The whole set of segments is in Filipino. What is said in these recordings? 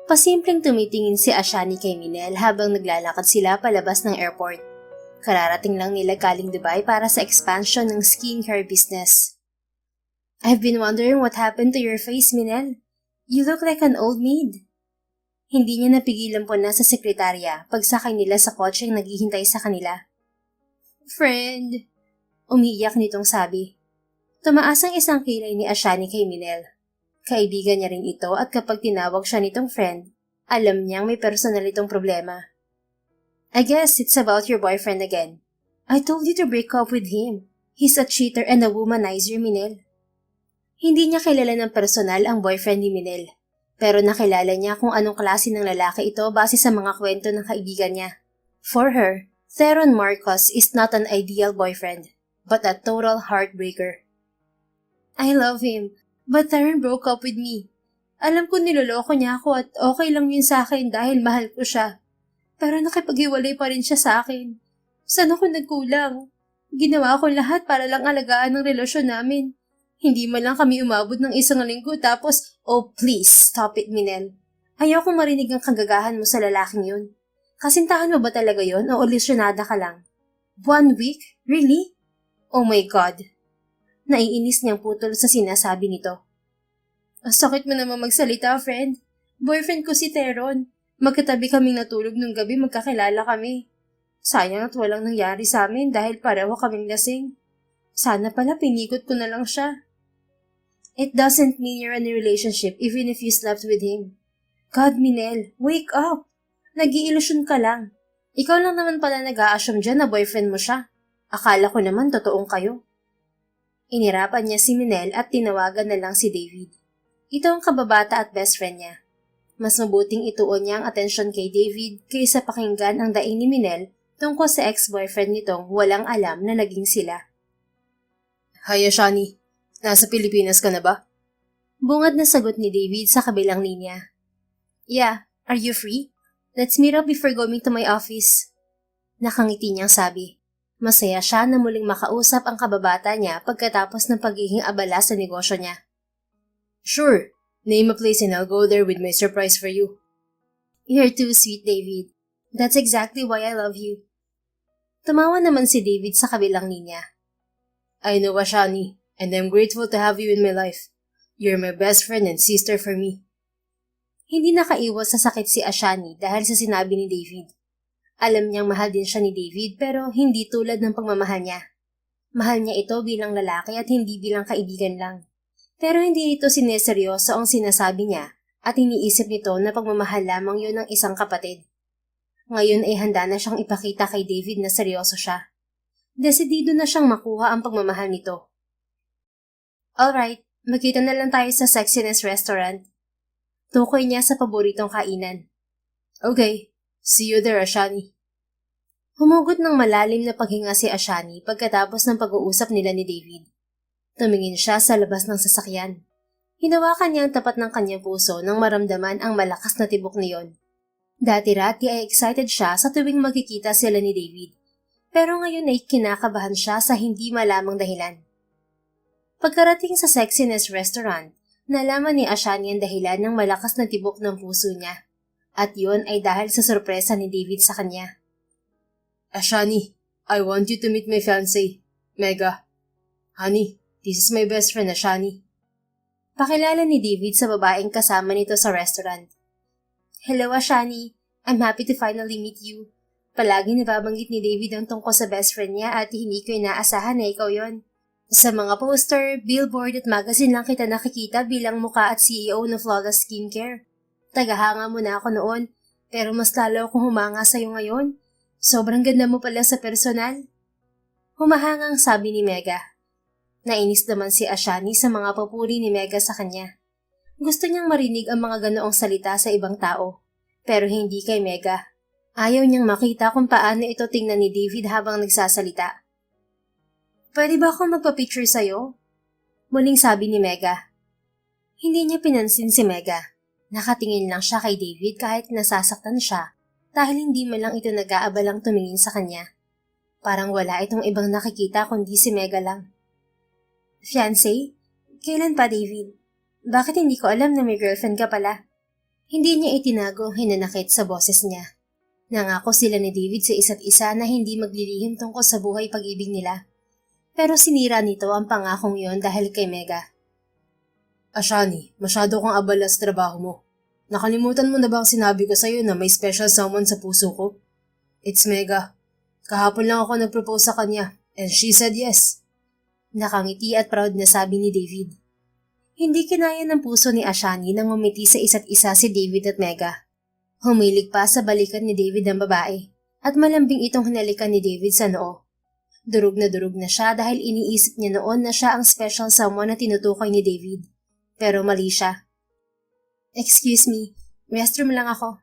Pasimpleng tumitingin si Ashani kay Minel habang naglalakad sila palabas ng airport. Kararating lang nila galing Dubai para sa expansion ng skincare business. I've been wondering what happened to your face, Minel. You look like an old maid. Hindi niya napigilan po na sa sekretarya pagsakay nila sa kotseng naghihintay sa kanila. Friend, umiiyak nitong sabi. Tumaas ang isang kilay ni Ashani kay Minel. Kaibigan niya rin ito at kapag tinawag siya nitong friend, alam niyang may personal itong problema. I guess it's about your boyfriend again. I told you to break up with him. He's a cheater and a womanizer, Minel. Hindi niya kilala ng personal ang boyfriend ni Minel, pero nakilala niya kung anong klase ng lalaki ito base sa mga kwento ng kaibigan niya. For her, Theron Marcos is not an ideal boyfriend, but a total heartbreaker. I love him. But Theron broke up with me. Alam ko niloloko niya ako at okay lang yun sa akin dahil mahal ko siya. Pero nakipaghiwalay pa rin siya sa akin. Saan ako nagkulang? Ginawa ko lahat para lang alagaan ang relasyon namin. Hindi man lang kami umabot ng isang linggo tapos, oh please, stop it, Minel. Ayaw kong marinig ang kagagahan mo sa lalaking yun. Kasintahan mo ba talaga yun o ilusyonada ka lang? 1 week? Really? Oh my God. Naiinis niyang putol sa sinasabi nito. Ang sakit mo naman magsalita, friend. Boyfriend ko si Theron. Magkatabi kaming natulog nung gabi, magkakilala kami. Sayang at walang nangyari sa amin dahil pareho kaming lasing. Sana pala pinikot ko na lang siya. It doesn't mean you're in a relationship even if you slept with him. God, Minel, wake up! Nag-iilusyon ka lang. Ikaw lang naman pala nag-a-assume dyan na boyfriend mo siya. Akala ko naman totoong kayo. Inirapan niya si Minel at tinawagan na lang si David. Ito ang kababata at best friend niya. Mas mabuting ituon niya ang atensyon kay David kaysa pakinggan ang daing ni Minel tungkol sa ex-boyfriend nitong walang alam na naging sila. Hi, Ashani. Nasa Pilipinas ka na ba? Bungad na sagot ni David sa kabilang linya. Yeah, are you free? Let's meet up before going to my office. Nakangiti niyang sabi. Masaya siya na muling makausap ang kababata niya pagkatapos ng pagiging abala sa negosyo niya. Sure, name a place and I'll go there with my surprise for you. You're too sweet, David. That's exactly why I love you. Tumawa naman si David sa kabilang linya. I know, Ashani, and I'm grateful to have you in my life. You're my best friend and sister for me. Hindi nakaiwas sa sakit si Ashani dahil sa sinabi ni David. Alam niyang mahal din siya ni David pero hindi tulad ng pagmamahal niya. Mahal niya ito bilang lalaki at hindi bilang kaibigan lang. Pero hindi ito sineseryoso ang sinasabi niya at iniisip nito na pagmamahal lamang yun ng isang kapatid. Ngayon ay handa na siyang ipakita kay David na seryoso siya. Desidido na siyang makuha ang pagmamahal nito. Alright, magkita na lang tayo sa Sexiness Restaurant. Tukoy niya sa paboritong kainan. Okay. See you there, Ashani. Humugot ng malalim na paghinga si Ashani pagkatapos ng pag-uusap nila ni David. Tumingin siya sa labas ng sasakyan. Hinawakan niya ang tapat ng kanyang puso nang maramdaman ang malakas na tibok niyon. Dati-rati ay excited siya sa tuwing magkikita sila ni David. Pero ngayon ay kinakabahan siya sa hindi malamang dahilan. Pagkarating sa Sexiness Restaurant, nalaman ni Ashani ang dahilan ng malakas na tibok ng puso niya. At yun ay dahil sa sorpresa ni David sa kanya. Ashani, I want you to meet my fiancé, Mega. Honey, this is my best friend, Ashani. Pakilala ni David sa babaeng kasama nito sa restaurant. Hello, Ashani. I'm happy to finally meet you. Palagi nababanggit ni David ang tungkol sa best friend niya at hindi ko inaasahan na ikaw yon. Sa mga poster, billboard at magazine lang kita nakikita bilang muka at CEO ng Flawless Skincare. Tagahanga mo na ako noon, pero mas lalo akong humanga sa'yo ngayon. Sobrang ganda mo pala sa personal. Humahangang sabi ni Mega. Nainis naman si Ashani sa mga papuri ni Mega sa kanya. Gusto niyang marinig ang mga ganoong salita sa ibang tao, pero hindi kay Mega. Ayaw niyang makita kung paano ito tingnan ni David habang nagsasalita. Pwede ba akong magpa-picture sa'yo? Muling sabi ni Mega. Hindi niya pinansin si Mega. Nakatingin lang siya kay David kahit nasasaktan siya dahil hindi man lang ito nag-aabalang tumingin sa kanya. Parang wala itong ibang nakikita kundi si Mega lang. Fiancé? Kailan pa, David? Bakit hindi ko alam na may girlfriend ka pala? Hindi niya itinago ang hinanakit sa boses niya. Nangako sila ni David sa isa't isa na hindi maglilihim tungkol sa buhay pag-ibig nila. Pero sinira nito ang pangakong yon dahil kay Mega. Ashani, masyado kang abala sa trabaho mo. Nakalimutan mo na ba ang sinabi ko sa'yo na may special someone sa puso ko? It's Mega. Kahapon lang ako nag-propose sa kanya, and she said yes. Nakangiti at proud na sabi ni David. Hindi kinaya ng puso ni Ashani nang ngumiti sa isa't isa si David at Mega. Humilig pa sa balikan ni David ang babae, at malambing itong hinalikan ni David sa noo. Durog na siya dahil iniisip niya noon na siya ang special someone na tinutukoy ni David. Pero mali siya. Excuse me, restroom lang ako.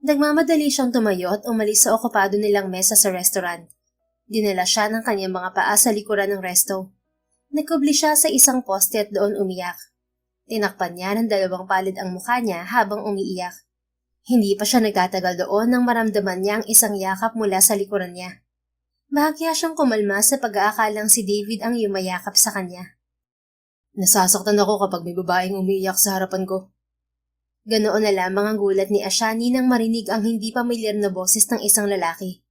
Nagmamadali siyang tumayo at umalis sa okupado nilang mesa sa restaurant. Dinala siya ng kanyang mga paa sa likuran ng resto. Nagkubli siya sa isang poste at doon umiyak. Tinakpan niya ng 2 palad ang mukha niya habang umiiyak. Hindi pa siya nagtatagal doon nang maramdaman niya ang isang yakap mula sa likuran niya. Bahagya siyang kumalma sa pag-aakalang si David ang yumayakap sa kanya. Nasasaktan ako kapag may babaeng umiiyak sa harapan ko. Ganoon na lamang ang gulat ni Ashani nang marinig ang hindi pamilyar na boses ng isang lalaki.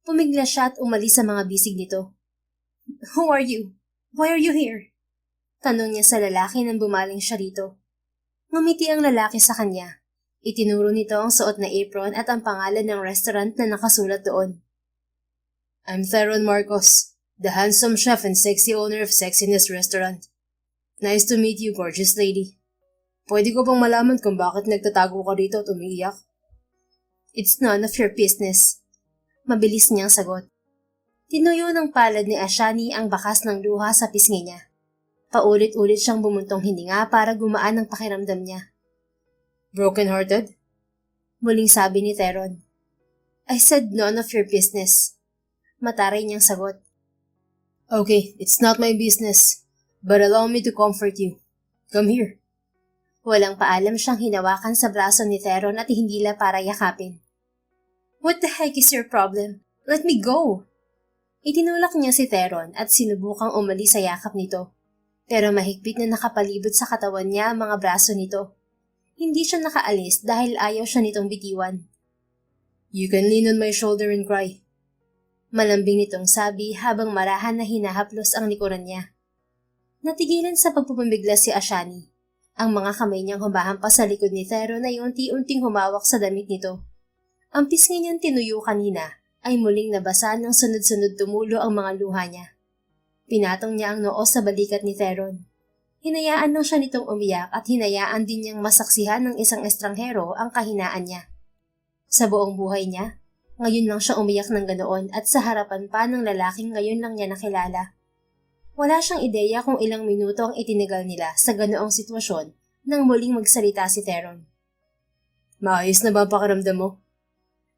Pumigla siya at umalis sa mga bisig nito. Who are you? Why are you here? Tanong niya sa lalaki nang bumaling siya rito. Ngumiti ang lalaki sa kanya. Itinuro nito ang suot na apron at ang pangalan ng restaurant na nakasulat doon. I'm Theron Marcos, the handsome chef and sexy owner of Sexiness Restaurant. Nice to meet you, gorgeous lady. Pwede ko bang malaman kung bakit nagtatago ka rito at umiiyak? It's none of your business. Mabilis niyang sagot. Tinuyo ng palad ni Ashani ang bakas ng luha sa pisngi niya. Paulit-ulit siyang bumuntong hininga para gumaan ang pakiramdam niya. Broken-hearted? Muling sabi ni Theron. I said none of your business. Mataray niyang sagot. Okay, it's not my business, but allow me to comfort you. Come here. Walang paalam siyang hinawakan sa braso ni Theron at hindila para yakapin. What the heck is your problem? Let me go! Itinulak niya si Theron at sinubukang umalis sa yakap nito. Pero mahigpit na nakapalibot sa katawan niya ang mga braso nito. Hindi siya nakaalis dahil ayaw siya nitong bitiwan. You can lean on my shoulder and cry. Malambing nitong sabi habang marahan na hinahaplos ang likuran niya. Natigilan sa pagpupumigla si Ashani. Ang mga kamay niyang humahampas sa likod ni Theron ay unti-unting humawak sa damit nito. Ang pisngi niyang tinuyo kanina ay muling nabasa ng sunod-sunod tumulo ang mga luha niya. Pinatong niya ang noo sa balikat ni Theron. Hinayaan lang siya nitong umiyak at hinayaan din niyang masaksihan ng isang estranghero ang kahinaan niya. Sa buong buhay niya, ngayon lang siya umiyak ng ganoon at sa harapan pa ng lalaking ngayon lang niya nakilala. Wala siyang ideya kung ilang minuto ang itinagal nila sa ganoong sitwasyon nang muling magsalita si Theron. Maayos na ba ang pakiramdam mo?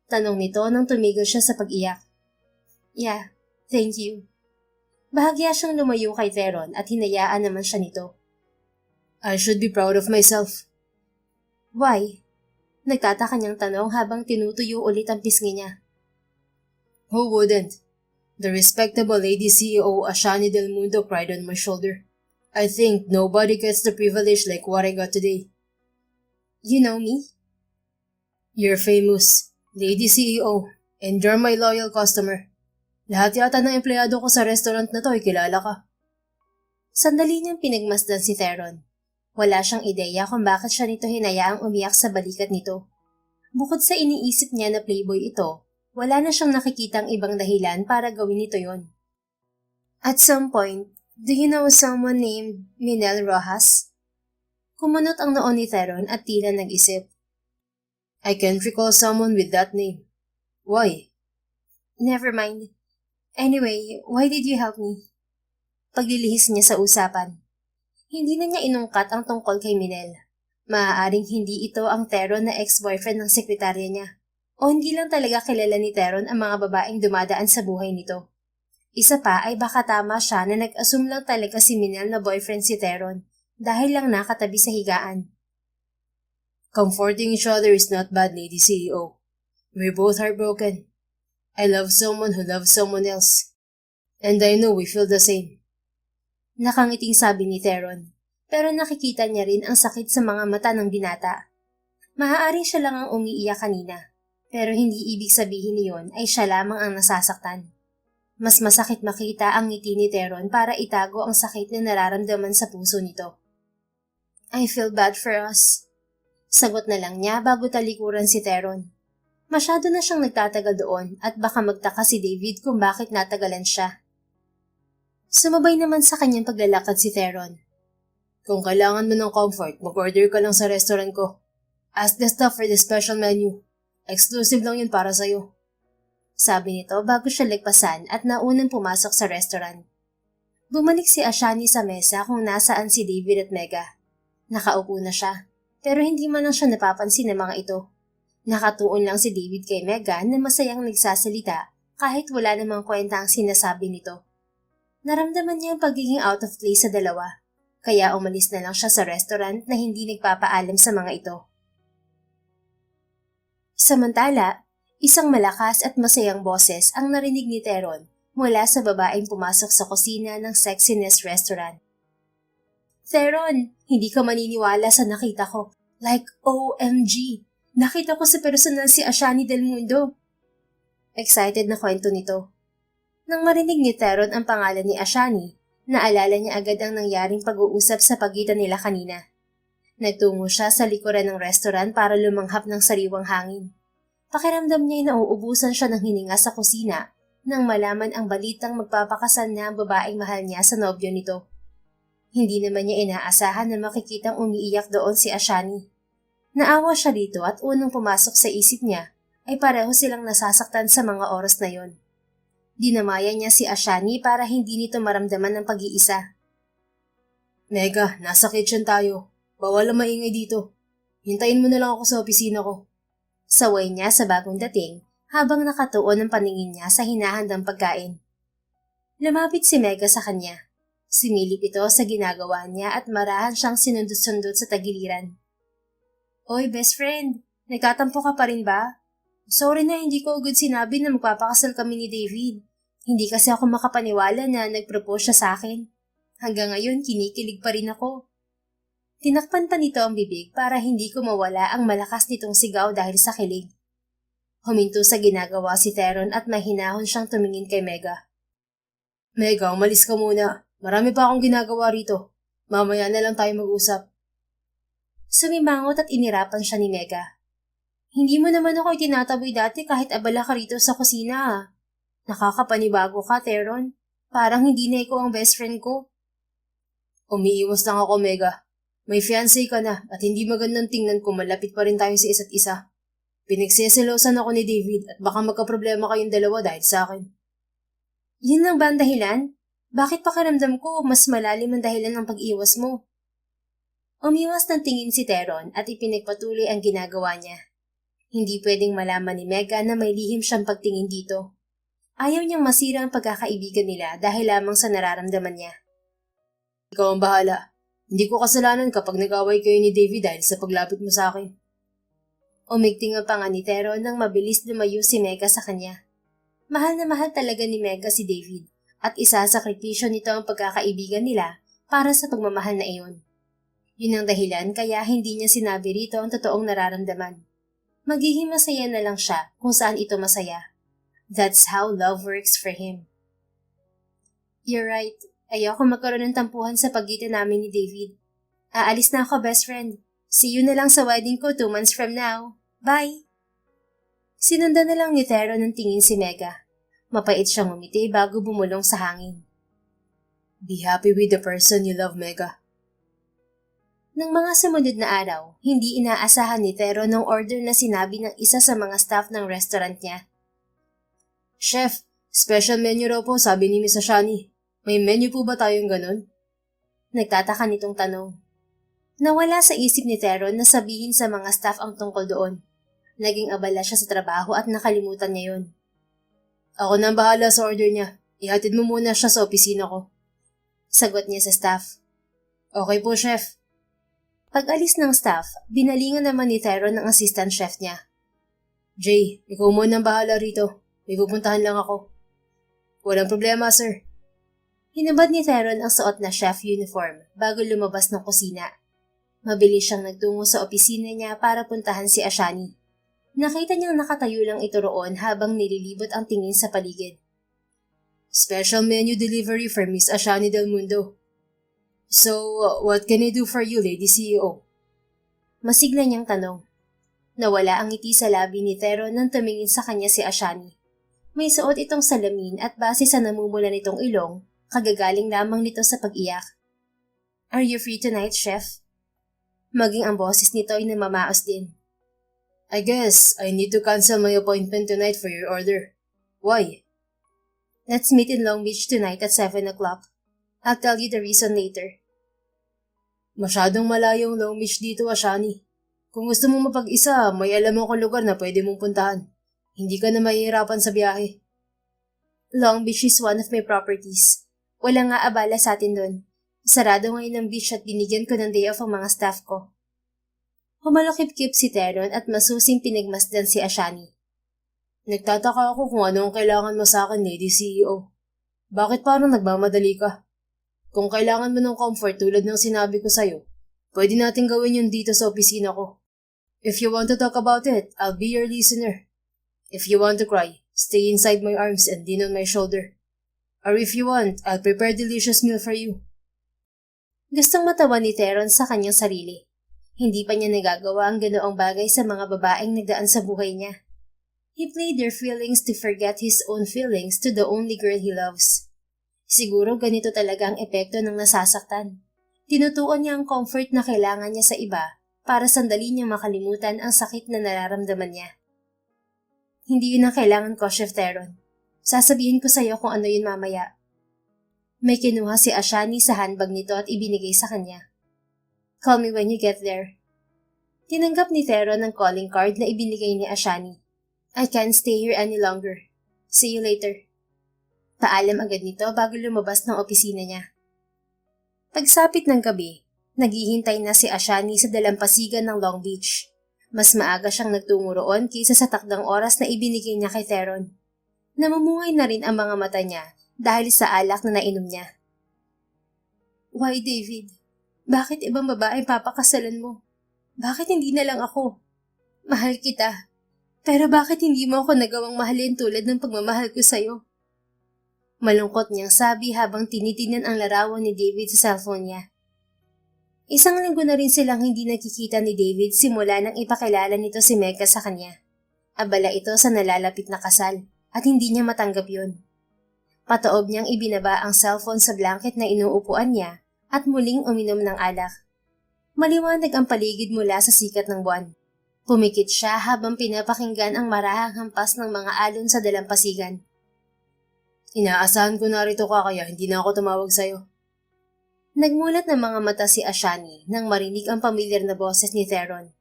Tanong nito nang tumigil siya sa pag-iyak. Yeah, thank you. Bahagya siyang lumayo kay Theron at hinayaan naman siya nito. I should be proud of myself. Why? Nagtataka niyang tanong habang tinutuyo ulit ang pisngi niya. Who wouldn't? The respectable lady CEO Ashani Del Mundo cried on my shoulder. I think nobody gets the privilege like what I got today. You know me? You're famous, lady CEO, and you're my loyal customer. Lahat yata ng empleyado ko sa restaurant na to ay kilala ka. Sandali niyang pinagmasdan si Theron. Wala siyang ideya kung bakit siya nito hinayaang umiyak sa balikat nito. Bukod sa iniisip niya na playboy ito, wala na siyang nakikitang ibang dahilan para gawin nito yon. At some point, do you know someone named Minel Rojas? Kumunot ang noo ni Theron at tila nag-isip. I can't recall someone with that name. Why? Never mind. Anyway, why did you help me? Paglilihis niya sa usapan. Hindi na niya inungkat ang tungkol kay Minel. Maaaring hindi ito ang Theron na ex-boyfriend ng sekretarya niya. O hindi lang talaga kilala ni Theron ang mga babaeng dumadaan sa buhay nito. Isa pa ay baka tama siya na nag-assume lang talaga si Minel na boyfriend si Theron dahil lang nakatabi sa higaan. Comforting each other is not bad, Lady CEO. We're both heartbroken. I love someone who loves someone else. And I know we feel the same. Nakangiting sabi ni Theron, pero nakikita niya rin ang sakit sa mga mata ng binata. Maaari siya lang ang umiiyak kanina, pero hindi ibig sabihin niyon ay siya lamang ang nasasaktan. Mas masakit makita ang ngiti ni Teron para itago ang sakit na nararamdaman sa puso nito. I feel bad for us. Sagot na lang niya bago talikuran si Teron. Masyado na siyang nagtatagal doon at baka magtaka si David kung bakit natagalan siya. Sumabay naman sa kanyang paglalakad si Teron. Kung kailangan mo ng comfort, mag-order ka lang sa restaurant ko. Ask the staff for the special menu. Exclusive lang yun para sa'yo. Sabi nito bago siya lagpasan at naunang pumasok sa restaurant. Bumalik si Ashani sa mesa kung nasaan si David at Mega. Nakaupo na siya, pero hindi man lang siya napapansin ng mga ito. Nakatuon lang si David kay Mega na masayang nagsasalita kahit wala namang kwenta ang sinasabi nito. Naramdaman niya ang pagiging out of place sa dalawa, kaya umalis na lang siya sa restaurant na hindi nagpapaalam sa mga ito. Samantala, isang malakas at masayang boses ang narinig ni Teron mula sa babaeng pumasok sa kusina ng Sexiness Restaurant. Teron, hindi ka maniniwala sa nakita ko. Like OMG! Nakita ko sa personal si Ashani Del Mundo. Excited na kwento nito. Nang marinig ni Teron ang pangalan ni Ashani, naalala niya agad ang nangyaring pag-uusap sa pagitan nila kanina. Nagtungo siya sa likuran ng restaurant para lumanghap ng sariwang hangin. Pakiramdam niya ay nauubusan siya ng hininga sa kusina nang malaman ang balitang magpapakasal na ang babaeng mahal niya sa nobyo nito. Hindi naman niya inaasahan na makikitang umiiyak doon si Ashani. Naawa siya dito at unang pumasok sa isip niya ay pareho silang nasasaktan sa mga oras na yon. Dinamaya niya si Ashani para hindi nito maramdaman ng pag-iisa. Mega, nasa kitchen tayo. Bawal ang maingay dito. Hintayin mo na lang ako sa opisina ko. Saway niya sa bagong dating habang nakatuon ang paningin niya sa hinahandang pagkain. Lumapit si Mega sa kanya. Similip ito sa ginagawa niya at marahan siyang sinundot-sundot sa tagiliran. Oy, best friend, nagkatampo ka pa rin ba? Sorry na hindi ko agad sinabi na magpapakasal kami ni David. Hindi kasi ako makapaniwala na nag-propose siya sa akin. Hanggang ngayon, kinikilig pa rin ako. Tinakpan pa nito ang bibig para hindi ko mawala ang malakas nitong sigaw dahil sa kilig. Huminto sa ginagawa si Teron at mahinahon siyang tumingin kay Mega. Mega, umalis ka muna. Marami pa akong ginagawa rito. Mamaya na lang tayo mag-usap. Sumimangot at inirapan siya ni Mega. Hindi mo naman ako itinataboy dati kahit abala ka rito sa kusina. Nakakapanibago ka, Teron. Parang hindi na ikaw ang best friend ko. Umiiwas lang ako, Mega. May fiancé ka na at hindi magandang tingnan kung malapit pa rin tayo sa isa't isa. Pinagseselosan ako ni David at baka magkaproblema kayong dalawa dahil sa akin. Yun lang ba ang dahilan? Bakit pakiramdam ko mas malalim ang dahilan ng pag-iwas mo? Umiwas ng tingin si Teron at ipinagpatuloy ang ginagawa niya. Hindi pwedeng malaman ni Mega na may lihim siyang pagtingin dito. Ayaw niyang masira ang pagkakaibigan nila dahil lamang sa nararamdaman niya. Ikaw ang bahala. Hindi ko kasalanan kapag nag-away kayo ni David dahil sa paglapit mo sa akin. Umigting ang panga ni Teron nang mabilis lumayo si Mega sa kanya. Mahal na mahal talaga ni Mega si David at isasakripisyo nito ang pagkakaibigan nila para sa pagmamahal na iyon. Yun ang dahilan kaya hindi niya sinabi rito ang totoong nararamdaman. Magiging masaya na lang siya kung saan ito masaya. That's how love works for him. You're right. Ayoko magkaroon ng tampuhan sa pagitan namin ni David. Aalis na ako, best friend. See you na lang sa wedding ko 2 months from now. Bye! Sinundan na lang ni Teron ng tingin si Mega. Mapait siyang umiti bago bumulong sa hangin. Be happy with the person you love, Mega. Nang mga sumunod na araw, hindi inaasahan ni Teron ng order na sinabi ng isa sa mga staff ng restaurant niya. Chef, special menu raw po sabi ni Miss Ashani. May menu po ba tayong ganun? Nagtataka nitong tanong. Nawala sa isip ni Teron na sabihin sa mga staff ang tungkol doon. Naging abala siya sa trabaho at nakalimutan niya yun. Ako nang bahala sa order niya. Ihatid mo muna siya sa opisina ko. Sagot niya sa staff. Okay po, chef. Pag-alis ng staff, binalingan naman ni Teron ng assistant chef niya. Jay, ikaw muna ang bahala rito. May pupuntahan lang ako. Walang problema, sir. Hinubad ni Teron ang suot na chef uniform bago lumabas ng kusina. Mabilis siyang nagtungo sa opisina niya para puntahan si Ashani. Nakita niyang nakatayo lang ito roon habang nililibot ang tingin sa paligid. Special menu delivery for Miss Ashani Del Mundo. So, what can I do for you, Lady CEO? Masigla niyang tanong. Nawala ang ngiti sa labi ni Teron nang tumingin sa kanya si Ashani. May suot itong salamin at base sa namumula nitong ilong, kagagaling lamang nito sa pag-iyak. Are you free tonight, Chef? Maging ang boses nito ay namamaos din. I guess I need to cancel my appointment tonight for your order. Why? Let's meet in Long Beach tonight at 7 o'clock. I'll tell you the reason later. Masyadong malayong Long Beach dito, Ashani. Kung gusto mong mapag-isa, may alam akong lugar na pwede mong puntahan. Hindi ka na mahihirapan sa biyahe. Long Beach is one of my properties. Wala nga abala sa atin doon. Sarado ngayon ang beach at binigyan ko ng day off ang mga staff ko. Humalakip-kip si Teron at masusing pinagmasdan si Ashani. Nagtataka ako kung ano ang kailangan mo sa akin, Lady CEO. Bakit parang nagmamadali ka? Kung kailangan mo ng comfort tulad ng sinabi ko sa'yo, pwede natin gawin yun dito sa opisina ko. If you want to talk about it, I'll be your listener. If you want to cry, stay inside my arms and lean on my shoulder. Or if you want, I'll prepare delicious meal for you. Gustong matawa ni Teron sa kanyang sarili. Hindi pa niya nagagawa ang ganoong bagay sa mga babaeng nagdaan sa buhay niya. He played their feelings to forget his own feelings to the only girl he loves. Siguro ganito talaga ang epekto ng nasasaktan. Tinutuon niya ang comfort na kailangan niya sa iba para sandali niyang makalimutan ang sakit na nararamdaman niya. Hindi yun ang kailangan ko, Chef Teron. Sasabihin ko sa'yo kung ano yun mamaya. May kinuha si Ashani sa handbag nito at ibinigay sa kanya. Call me when you get there. Tinanggap ni Teron ang calling card na ibinigay ni Ashani. I can't stay here any longer. See you later. Paalam agad nito bago lumabas ng opisina niya. Pagsapit ng gabi, naghihintay na si Ashani sa dalampasigan ng Long Beach. Mas maaga siyang nagtungo roon kaysa sa takdang oras na ibinigay niya kay Teron. Namumungay na rin ang mga mata niya dahil sa alak na nainom niya. Why, David? Bakit ibang babae papakasalan mo? Bakit hindi na lang ako? Mahal kita. Pero bakit hindi mo ako nagawang mahalin tulad ng pagmamahal ko sa'yo? Malungkot niyang sabi habang tinitingnan ang larawan ni David sa cellphone niya. Isang linggo na rin silang hindi nakikita ni David simula nang ipakilala nito si Mecca sa kanya. Abala ito sa nalalapit na kasal at hindi niya matanggap yun. Pataob niyang ibinaba ang cellphone sa blanket na inuupuan niya at muling uminom ng alak. Maliwanag ang paligid mula sa sikat ng buwan. Pumikit siya habang pinapakinggan ang marahang hampas ng mga alon sa dalampasigan. Inaasahan ko narito ka kaya hindi na ako tumawag sa'yo. Nagmulat ng mga mata si Ashani nang marinig ang pamilyar na boses ni Teron.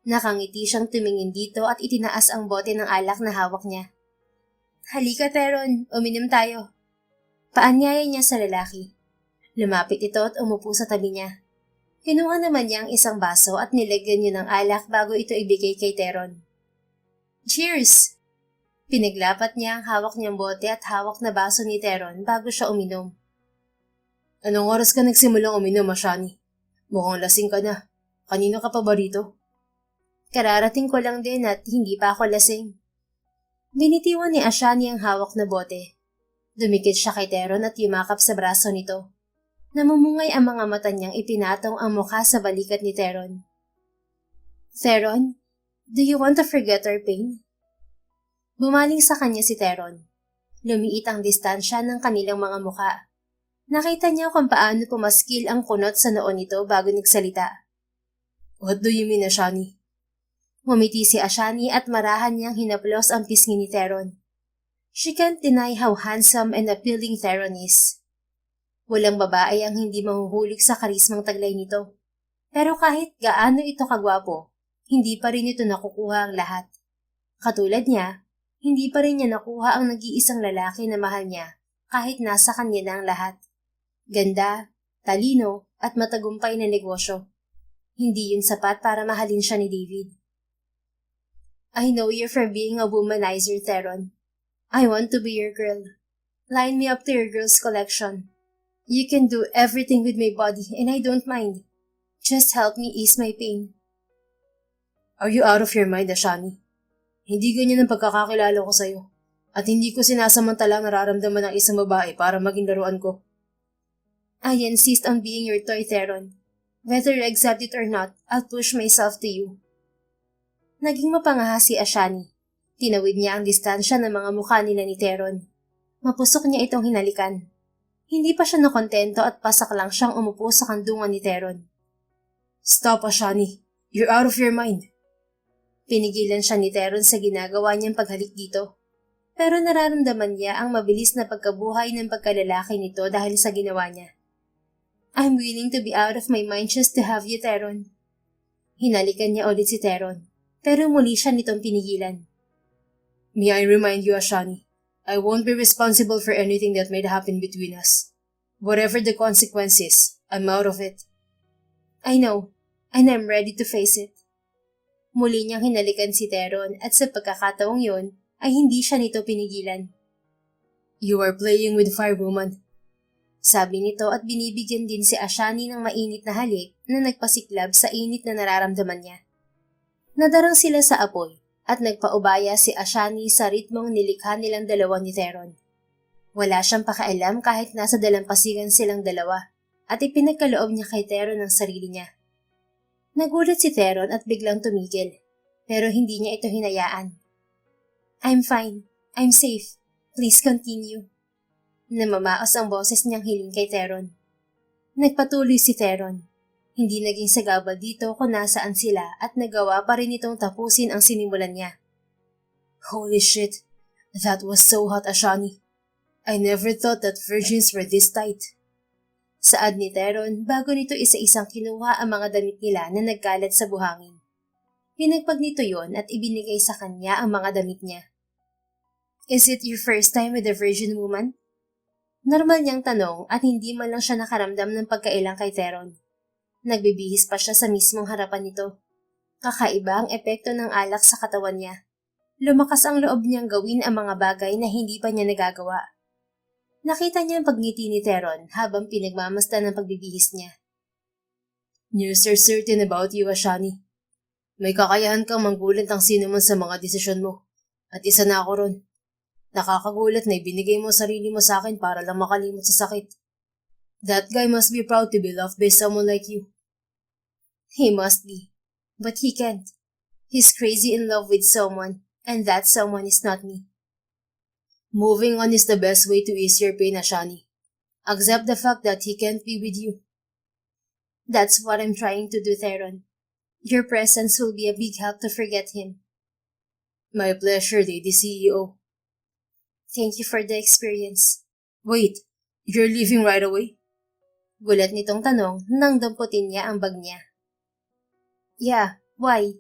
Nakangiti siyang tumingin dito at itinaas ang bote ng alak na hawak niya. Halika Teron, uminom tayo. Paanyaya niya sa lalaki. Lumapit ito at umupo sa tabi niya. Kinuha naman niya ang isang baso at nilagyan niya ng alak bago ito ibigay kay Teron. Cheers! Pinaglapat niya ang hawak niyang bote at hawak na baso ni Teron bago siya uminom. Anong oras ka nagsimulang uminom, Ashani? Mukhang lasing ka na. Kanino ka pa ba rito? Kararating ko lang din at hindi pa ako lasing. Binitiwan ni Ashani ang hawak na bote. Dumikit siya kay Teron at yumakap sa braso nito. Namumungay ang mga mata niyang ipinatong ang mukha sa balikat ni Teron. Teron, do you want to forget our pain? Bumaling sa kanya si Teron. Lumiit ang distansya ng kanilang mga mukha. Nakita niya kung paano pumaskil ang kunot sa noon nito bago nagsalita. What do you mean, Ashani? Ngumiti si Ashani at marahan niyang hinaplos ang pisngi ni Teron. She can't deny how handsome and appealing Teron is. Walang babae ang hindi mahuhulig sa karismang taglay nito. Pero kahit gaano ito kagwapo, hindi pa rin ito nakukuha ang lahat. Katulad niya, hindi pa rin niya nakuha ang nag-iisang lalaki na mahal niya kahit nasa kanya na ang lahat. Ganda, talino, at matagumpay na negosyo. Hindi yun sapat para mahalin siya ni David. I know you're for being a womanizer, Teron. I want to be your girl. Line me up to your girls' collection. You can do everything with my body and I don't mind. Just help me ease my pain. Are you out of your mind, Ashani? Hindi ganyan ang pagkakakilala ko sa'yo. At hindi ko sinasamantalang nararamdaman ng isang babae para maging laruan ko. I insist on being your toy, Theron. Whether you accept it or not, I'll push myself to you. Naging mapangaha si Ashani. Tinawid niya ang distansya ng mga mukha nila ni Theron. Mapusok niya itong hinalikan. Hindi pa siya nakontento at pasak lang siyang umupo sa kandungan ni Theron. Stop, Ashani. You're out of your mind. Pinigilan siya ni Theron sa ginagawa niyang paghalik dito. Pero nararamdaman niya ang mabilis na pagkabuhay ng pagkalalaki nito dahil sa ginawa niya. I'm willing to be out of my mind just to have you, Theron. Hinalikan niya ulit si Theron, pero muli siya nitong pinigilan. May I remind you, Ashani, I won't be responsible for anything that might happen between us. Whatever the consequences, I'm out of it. I know, and I'm ready to face it. Muli niyang hinalikan si Theron at sa pagkakataong yon ay hindi siya nito pinigilan. You are playing with fire, woman. Sabi nito at binibigyan din si Ashani ng mainit na halik na nagpasiklab sa init na nararamdaman niya. Nadarang sila sa apoy at nagpaubaya si Ashani sa ritmong nilikha nilang dalawa ni Theron. Wala siyang pakialam kahit nasa dalampasigan silang dalawa at ipinagkaloob niya kay Theron ang sarili niya. Nagulat si Theron at biglang tumigil, pero hindi niya ito hinayaan. I'm fine. I'm safe. Please continue. Namamaos ang boses niyang hiling kay Theron. Nagpatuloy si Theron. Hindi naging sagabal dito kung nasaan sila at nagawa pa rin itong tapusin ang sinimulan niya. Holy shit, that was so hot, Ashani. I never thought that virgins were this tight. Saad ni Theron bago nito isa-isang kinuha ang mga damit nila na nagkalat sa buhangin. Pinagpag nito yon at ibinigay sa kanya ang mga damit niya. Is it your first time with a virgin woman? Normal niyang tanong at hindi man lang siya nakaramdam ng pagkailang kay Theron. Nagbibihis pa siya sa mismong harapan nito. Kakaiba ang epekto ng alak sa katawan niya. Lumakas ang loob niyang gawin ang mga bagay na hindi pa niya nagagawa. Nakita niya ang pagngiti ni Theron habang pinagmamasdan ng pagbibihis niya. You're so certain about you, Ashani. May kakayahan kang manggulat ng sino man sa mga desisyon mo. At isa na ako ron. Nakakagulat na ibinigay mo sarili mo sa akin para lang makalimot sa sakit. That guy must be proud to be loved by someone like you. He must be. But he can't. He's crazy in love with someone, and that someone is not me. Moving on is the best way to ease your pain, Ashani. Accept the fact that he can't be with you. That's what I'm trying to do, Theron. Your presence will be a big help to forget him. My pleasure, Lady CEO. Thank you for the experience. Wait, you're leaving right away? Gulat nitong tanong nang damputin niya ang bag niya. Yeah, why?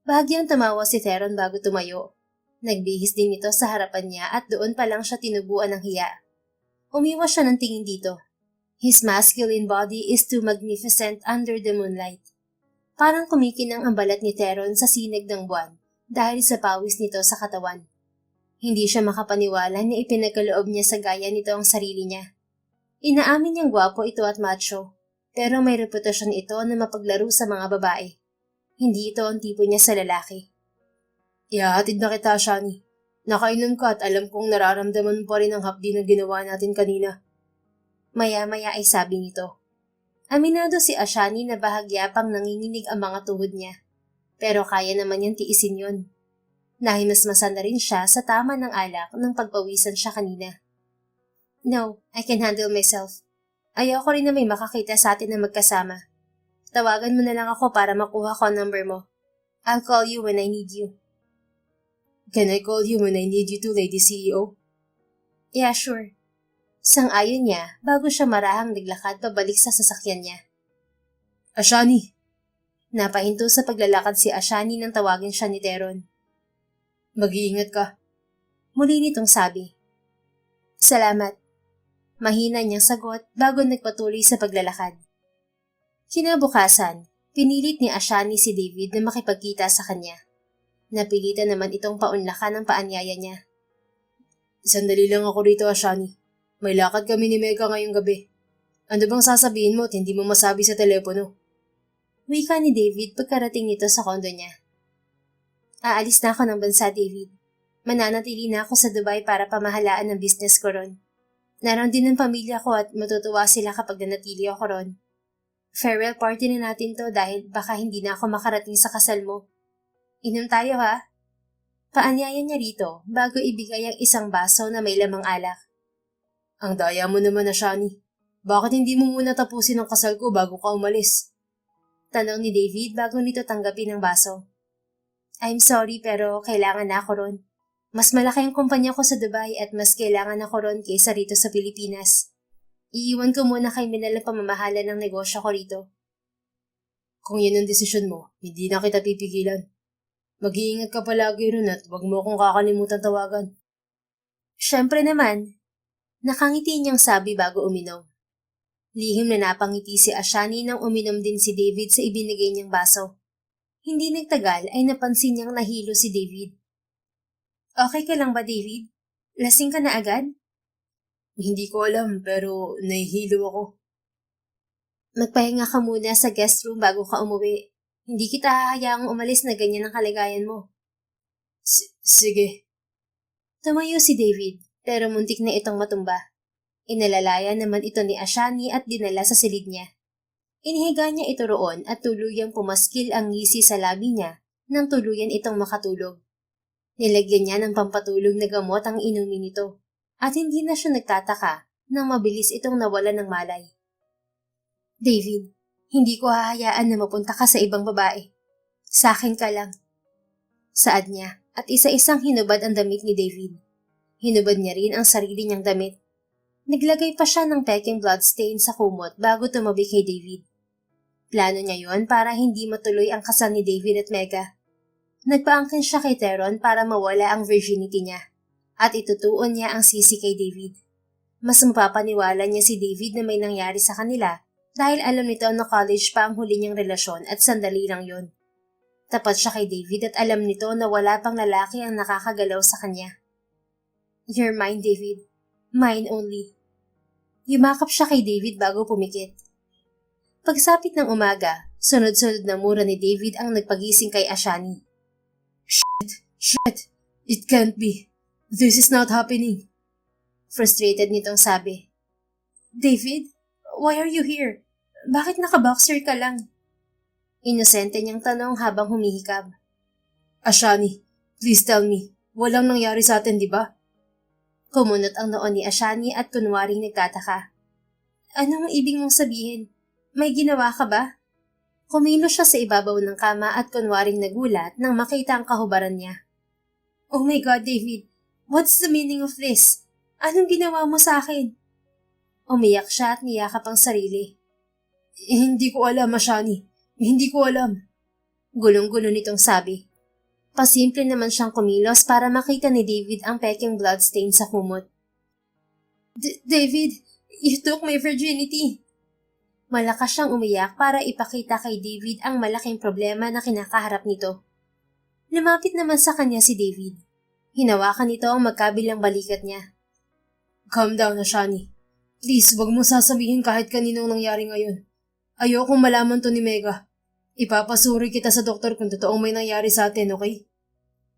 Bahagyang tumawa si Theron bago tumayo. Nagbihis din ito sa harapan niya at doon pa lang siya tinubuan ng hiya. Umiwas siya ng tingin dito. His masculine body is too magnificent under the moonlight. Parang kumikinang ang balat ni Theron sa sinag ng buwan dahil sa pawis nito sa katawan. Hindi siya makapaniwala na ipinagkaloob niya sa gaya nito ang sarili niya. Inaamin niyang gwapo ito at macho, pero may reputasyon ito na mapaglaro sa mga babae. Hindi ito ang tipo niya sa lalaki. Ihahatid na kita, Shani. Nakainom ka at alam kong nararamdaman mo pa rin ang hapdi na ginawa natin kanina. Maya-maya ay sabi nito. Aminado si Ashani na bahagya pang nanginginig ang mga tuhod niya. Pero kaya naman niyang tiisin yun. Nahimasmasan na rin siya sa tama ng alak nang pagpawisan siya kanina. No, I can handle myself. Ayoko rin na may makakita sa atin na magkasama. Tawagan mo na lang ako para makuha ko ang number mo. I'll call you when I need you. Can I call you when I need you to, Lady CEO? Yeah, sure. Sang-ayon niya bago siya marahang naglakad pabalik sa sasakyan niya. Ashani! Napahinto sa paglalakad si Ashani nang tawagin siya ni Theron. Mag-iingat ka. Muli nitong sabi. Salamat. Mahina niyang sagot bago nagpatuloy sa paglalakad. Kinabukasan, pinilit ni Ashani si David na makipagkita sa kanya. Napilitan naman itong paunlakan ng paanyaya niya. Sandali lang ako rito, Ashani. May lakad kami ni Mega ngayong gabi. Ano bang sasabihin mo at hindi mo masabi sa telepono? Wika ni David pagkarating nito sa kondo niya. Aalis na ako ng bansa, David. Mananatili na ako sa Dubai para pamahalaan ng business ko ron. Naroon din ang pamilya ko at matutuwa sila kapag nanatili ako ron. Farewell party na natin to dahil baka hindi na ako makarating sa kasal mo. Inom tayo ha? Paanyaya niya rito bago ibigay ang isang baso na may lamang alak. Ang daya mo naman na, Shani. Bakit hindi mo muna tapusin ang kasal ko bago ka umalis? Tanong ni David bago nito tanggapin ang baso. I'm sorry pero kailangan na ako ron. Mas malaki ang kumpanya ko sa Dubai at mas kailangan ako ron kaysa rito sa Pilipinas. Iiwan ko muna kay Minel ang pamamahala ng negosyo ko rito. Kung yan ang desisyon mo, hindi na kita pipigilan. Mag-iingat ka palagi ron at huwag mo akong kakalimutan tawagan. Siyempre naman, nakangiti niyang sabi bago uminom. Lihim na napangiti si Ashani nang uminom din si David sa ibinigay niyang baso. Hindi nagtagal ay napansin niyang nahilo si David. Okay ka lang ba, David? Lasing ka na agad? Hindi ko alam pero nahihilo ako. Magpahinga ka muna sa guest room bago ka umuwi. Hindi kita hahayaang umalis na ganyan ang kalagayan mo. Sige. Tumayo si David pero muntik na itong matumba. Inalalaya naman ito ni Ashani at dinala sa silid niya. Inihiga niya ito roon at tuluyang pumaskil ang ngisi sa labi niya nang tuluyan itong makatulog. Nilagyan niya ng pampatulog na gamot ang inumin nito at hindi na siya nagtataka nang mabilis itong nawalan ng malay. David, hindi ko hahayaan na mapunta ka sa ibang babae. Sa akin ka lang. Saad niya at isa-isang hinubad ang damit ni David. Hinubad niya rin ang sarili niyang damit. Naglagay pa siya ng peking bloodstain sa kumot bago tumabi kay David. Plano niya yon para hindi matuloy ang kasal ni David at Mega. Nagpaangkin siya kay Teron para mawala ang virginity niya at itutuon niya ang sisi kay David. Mas mapapaniwala niya si David na may nangyari sa kanila dahil alam nito na college pa ang huli niyang relasyon at sandali lang yon. Tapat siya kay David at alam nito na wala pang lalaki ang nakakagalaw sa kanya. You're mine, David. Mine only. Yumakap siya kay David bago pumikit. Pagsapit ng umaga, sunod-sunod na mura ni David ang nagpagising kay Ashani. Shit! It can't be. This is not happening. Frustrated nitong sabi. David, why are you here? Bakit naka-boxer ka lang? Inosente niyang tanong habang humihikab. Ashani, please tell me, walang nangyari sa atin, di ba? Kumunot ang noon ni Ashani at kunwaring nagtataka. Anong ibig mong sabihin? May ginawa ka ba? Kumilos siya sa ibabaw ng kama at kunwaring nagulat nang makita ang kahubaran niya. Oh my God, David! What's the meaning of this? Anong ginawa mo sa akin? Umiyak siya at niyakap ang sarili. Hindi ko alam, Ashani. Hindi ko alam. Gulong-gulo nitong sabi. Pasimple naman siyang kumilos para makita ni David ang peking bloodstain sa kumot. David, you took my virginity. Malakas siyang umiyak para ipakita kay David ang malaking problema na kinakaharap nito. Lumapit naman sa kanya si David. Hinawakan nito ang magkabilang balikat niya. Calm down, Ashani. Please, wag mo sasabihin kahit kaninong nangyari ngayon. Ayokong malaman to ni Mega. Ipapasuri kita sa doktor kung totoong may nangyari sa atin, okay?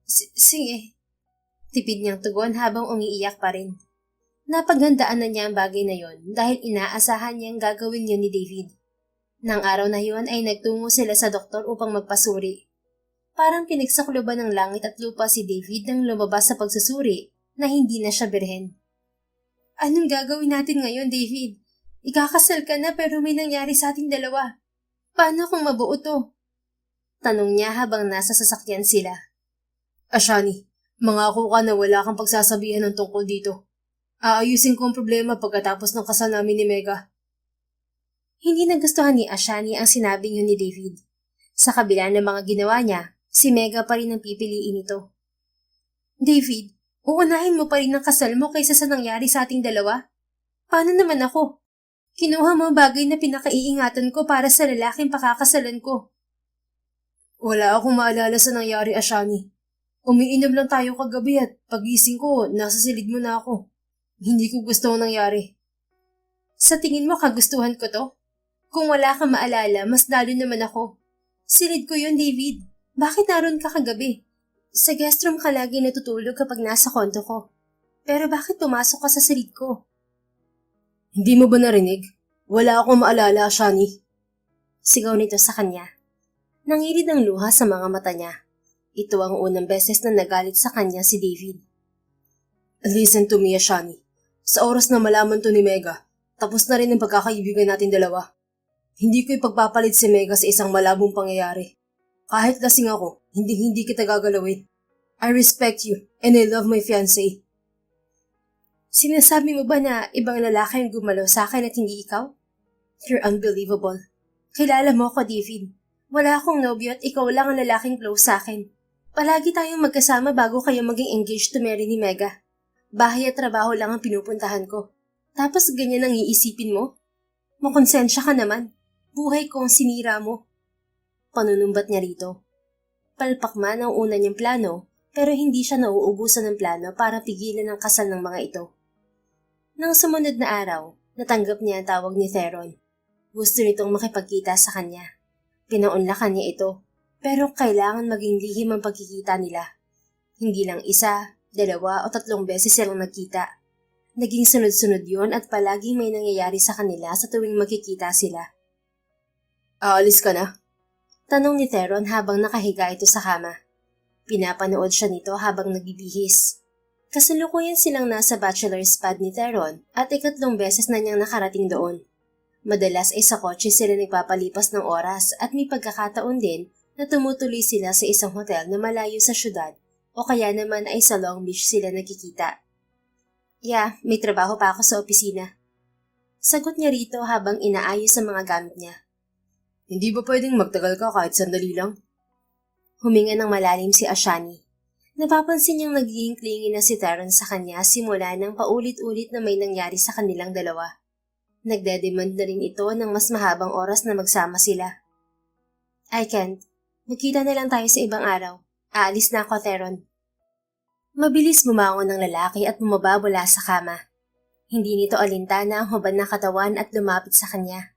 Sige. Tipid niyang tugon habang umiiyak pa rin. Napaghandaan na niya ang bagay na yon dahil inaasahan niyang gagawin yun ni David. Nang araw na yon ay nagtungo sila sa doktor upang magpasuri. Parang pinagsakloban ng langit at lupa si David nang lumabas sa pagsusuri na hindi na siya birhen. Anong gagawin natin ngayon, David? Ikakasal ka na pero may nangyari sa ating dalawa. Paano kung mabuo to? Tanong niya habang nasa sasakyan sila. Ashani, mangako ka na wala kang pagsasabihan ng tungkol dito. Aayusin ko ang problema pagkatapos ng kasal namin ni Mega. Hindi nagustuhan ni Ashani ang sinabing yun ni David. Sa kabila ng mga ginawa niya, si Mega pa rin ang pipiliin nito. David, uunahin mo pa rin ang kasal mo kaysa sa nangyari sa ating dalawa? Paano naman ako? Kinuha mo bagay na pinakaiingatan ko para sa lalaking pakakasalan ko. Wala akong maalala sa nangyari, Ashani. Umiinom lang tayo kagabi at pagising ko, nasa silid mo na ako. Hindi ko gusto ang nangyari. Sa tingin mo kagustuhan ko to? Kung wala kang maalala, mas lalo naman ako. Silid ko yun, David. Bakit naroon ka kagabi? Sa guest room ka lagi natutulog kapag nasa kondo ko. Pero bakit pumasok ka sa silid ko? Hindi mo ba narinig? Wala akong maalala, Shani. Sigaw nito sa kanya. Nangilid ang luha sa mga mata niya. Ito ang unang beses na nagalit sa kanya si David. Listen to me, Shani. Sa oras na malaman to ni Mega, tapos na rin ang pagkakaibigan natin dalawa. Hindi ko ipagpapalit si Mega sa isang malabong pangyayari. Kahit lasing ako, hindi kita gagalawin. I respect you and I love my fiancé. Sinasabi mo ba na ibang lalaki ang gumalaw sa akin at hindi ikaw? You're unbelievable. Kilala mo ako, David. Wala akong nobyo at ikaw lang ang lalaking close sa akin. Palagi tayong magkasama bago kayo maging engaged to marry ni Mega. Bahay at trabaho lang ang pinupuntahan ko. Tapos ganyan ang iisipin mo? Makonsensya ka naman. Buhay ko ang sinira mo. Panunumbat niya rito. Palpak man ang una niyang plano, pero hindi siya nauubusan ng plano para pigilan ang kasal ng mga ito. Nang sumunod na araw, natanggap niya ang tawag ni Theron. Gusto nitong makipagkita sa kanya. Pinaunlakan niya ito, pero kailangan maging lihim ang pagkikita nila. Hindi lang 1, 2 o 3 beses silang nagkita. Naging sunod-sunod yon at palaging may nangyayari sa kanila sa tuwing magkikita sila. Aalis ka na? Tanong ni Theron habang nakahiga ito sa kama. Pinapanood siya nito habang nagbibihis. Kasalukuyan silang nasa bachelor's pad ni Theron at 3 beses na niyang nakarating doon. Madalas ay sa kotse sila nagpapalipas ng oras at may pagkakataon din na tumutuloy sila sa isang hotel na malayo sa syudad o kaya naman ay sa Long Beach sila nagkikita. Yeah, may trabaho pa ako sa opisina. Sagot niya rito habang inaayos ang mga gamit niya. Hindi ba pwedeng magtagal ka kahit sandali lang? Huminga ng malalim si Ashani. Napapansin niyang nagiging clingy na si Theron sa kanya simula nang paulit-ulit na may nangyari sa kanilang dalawa. Nagdedemand na rin ito ng mas mahabang oras na magsama sila. I can't. Magkita na lang tayo sa ibang araw. Aalis na ako, Theron. Mabilis bumangon ng lalaki at bumaba mula sa kama. Hindi nito alintana ang hubad ng katawan at lumapit sa kanya.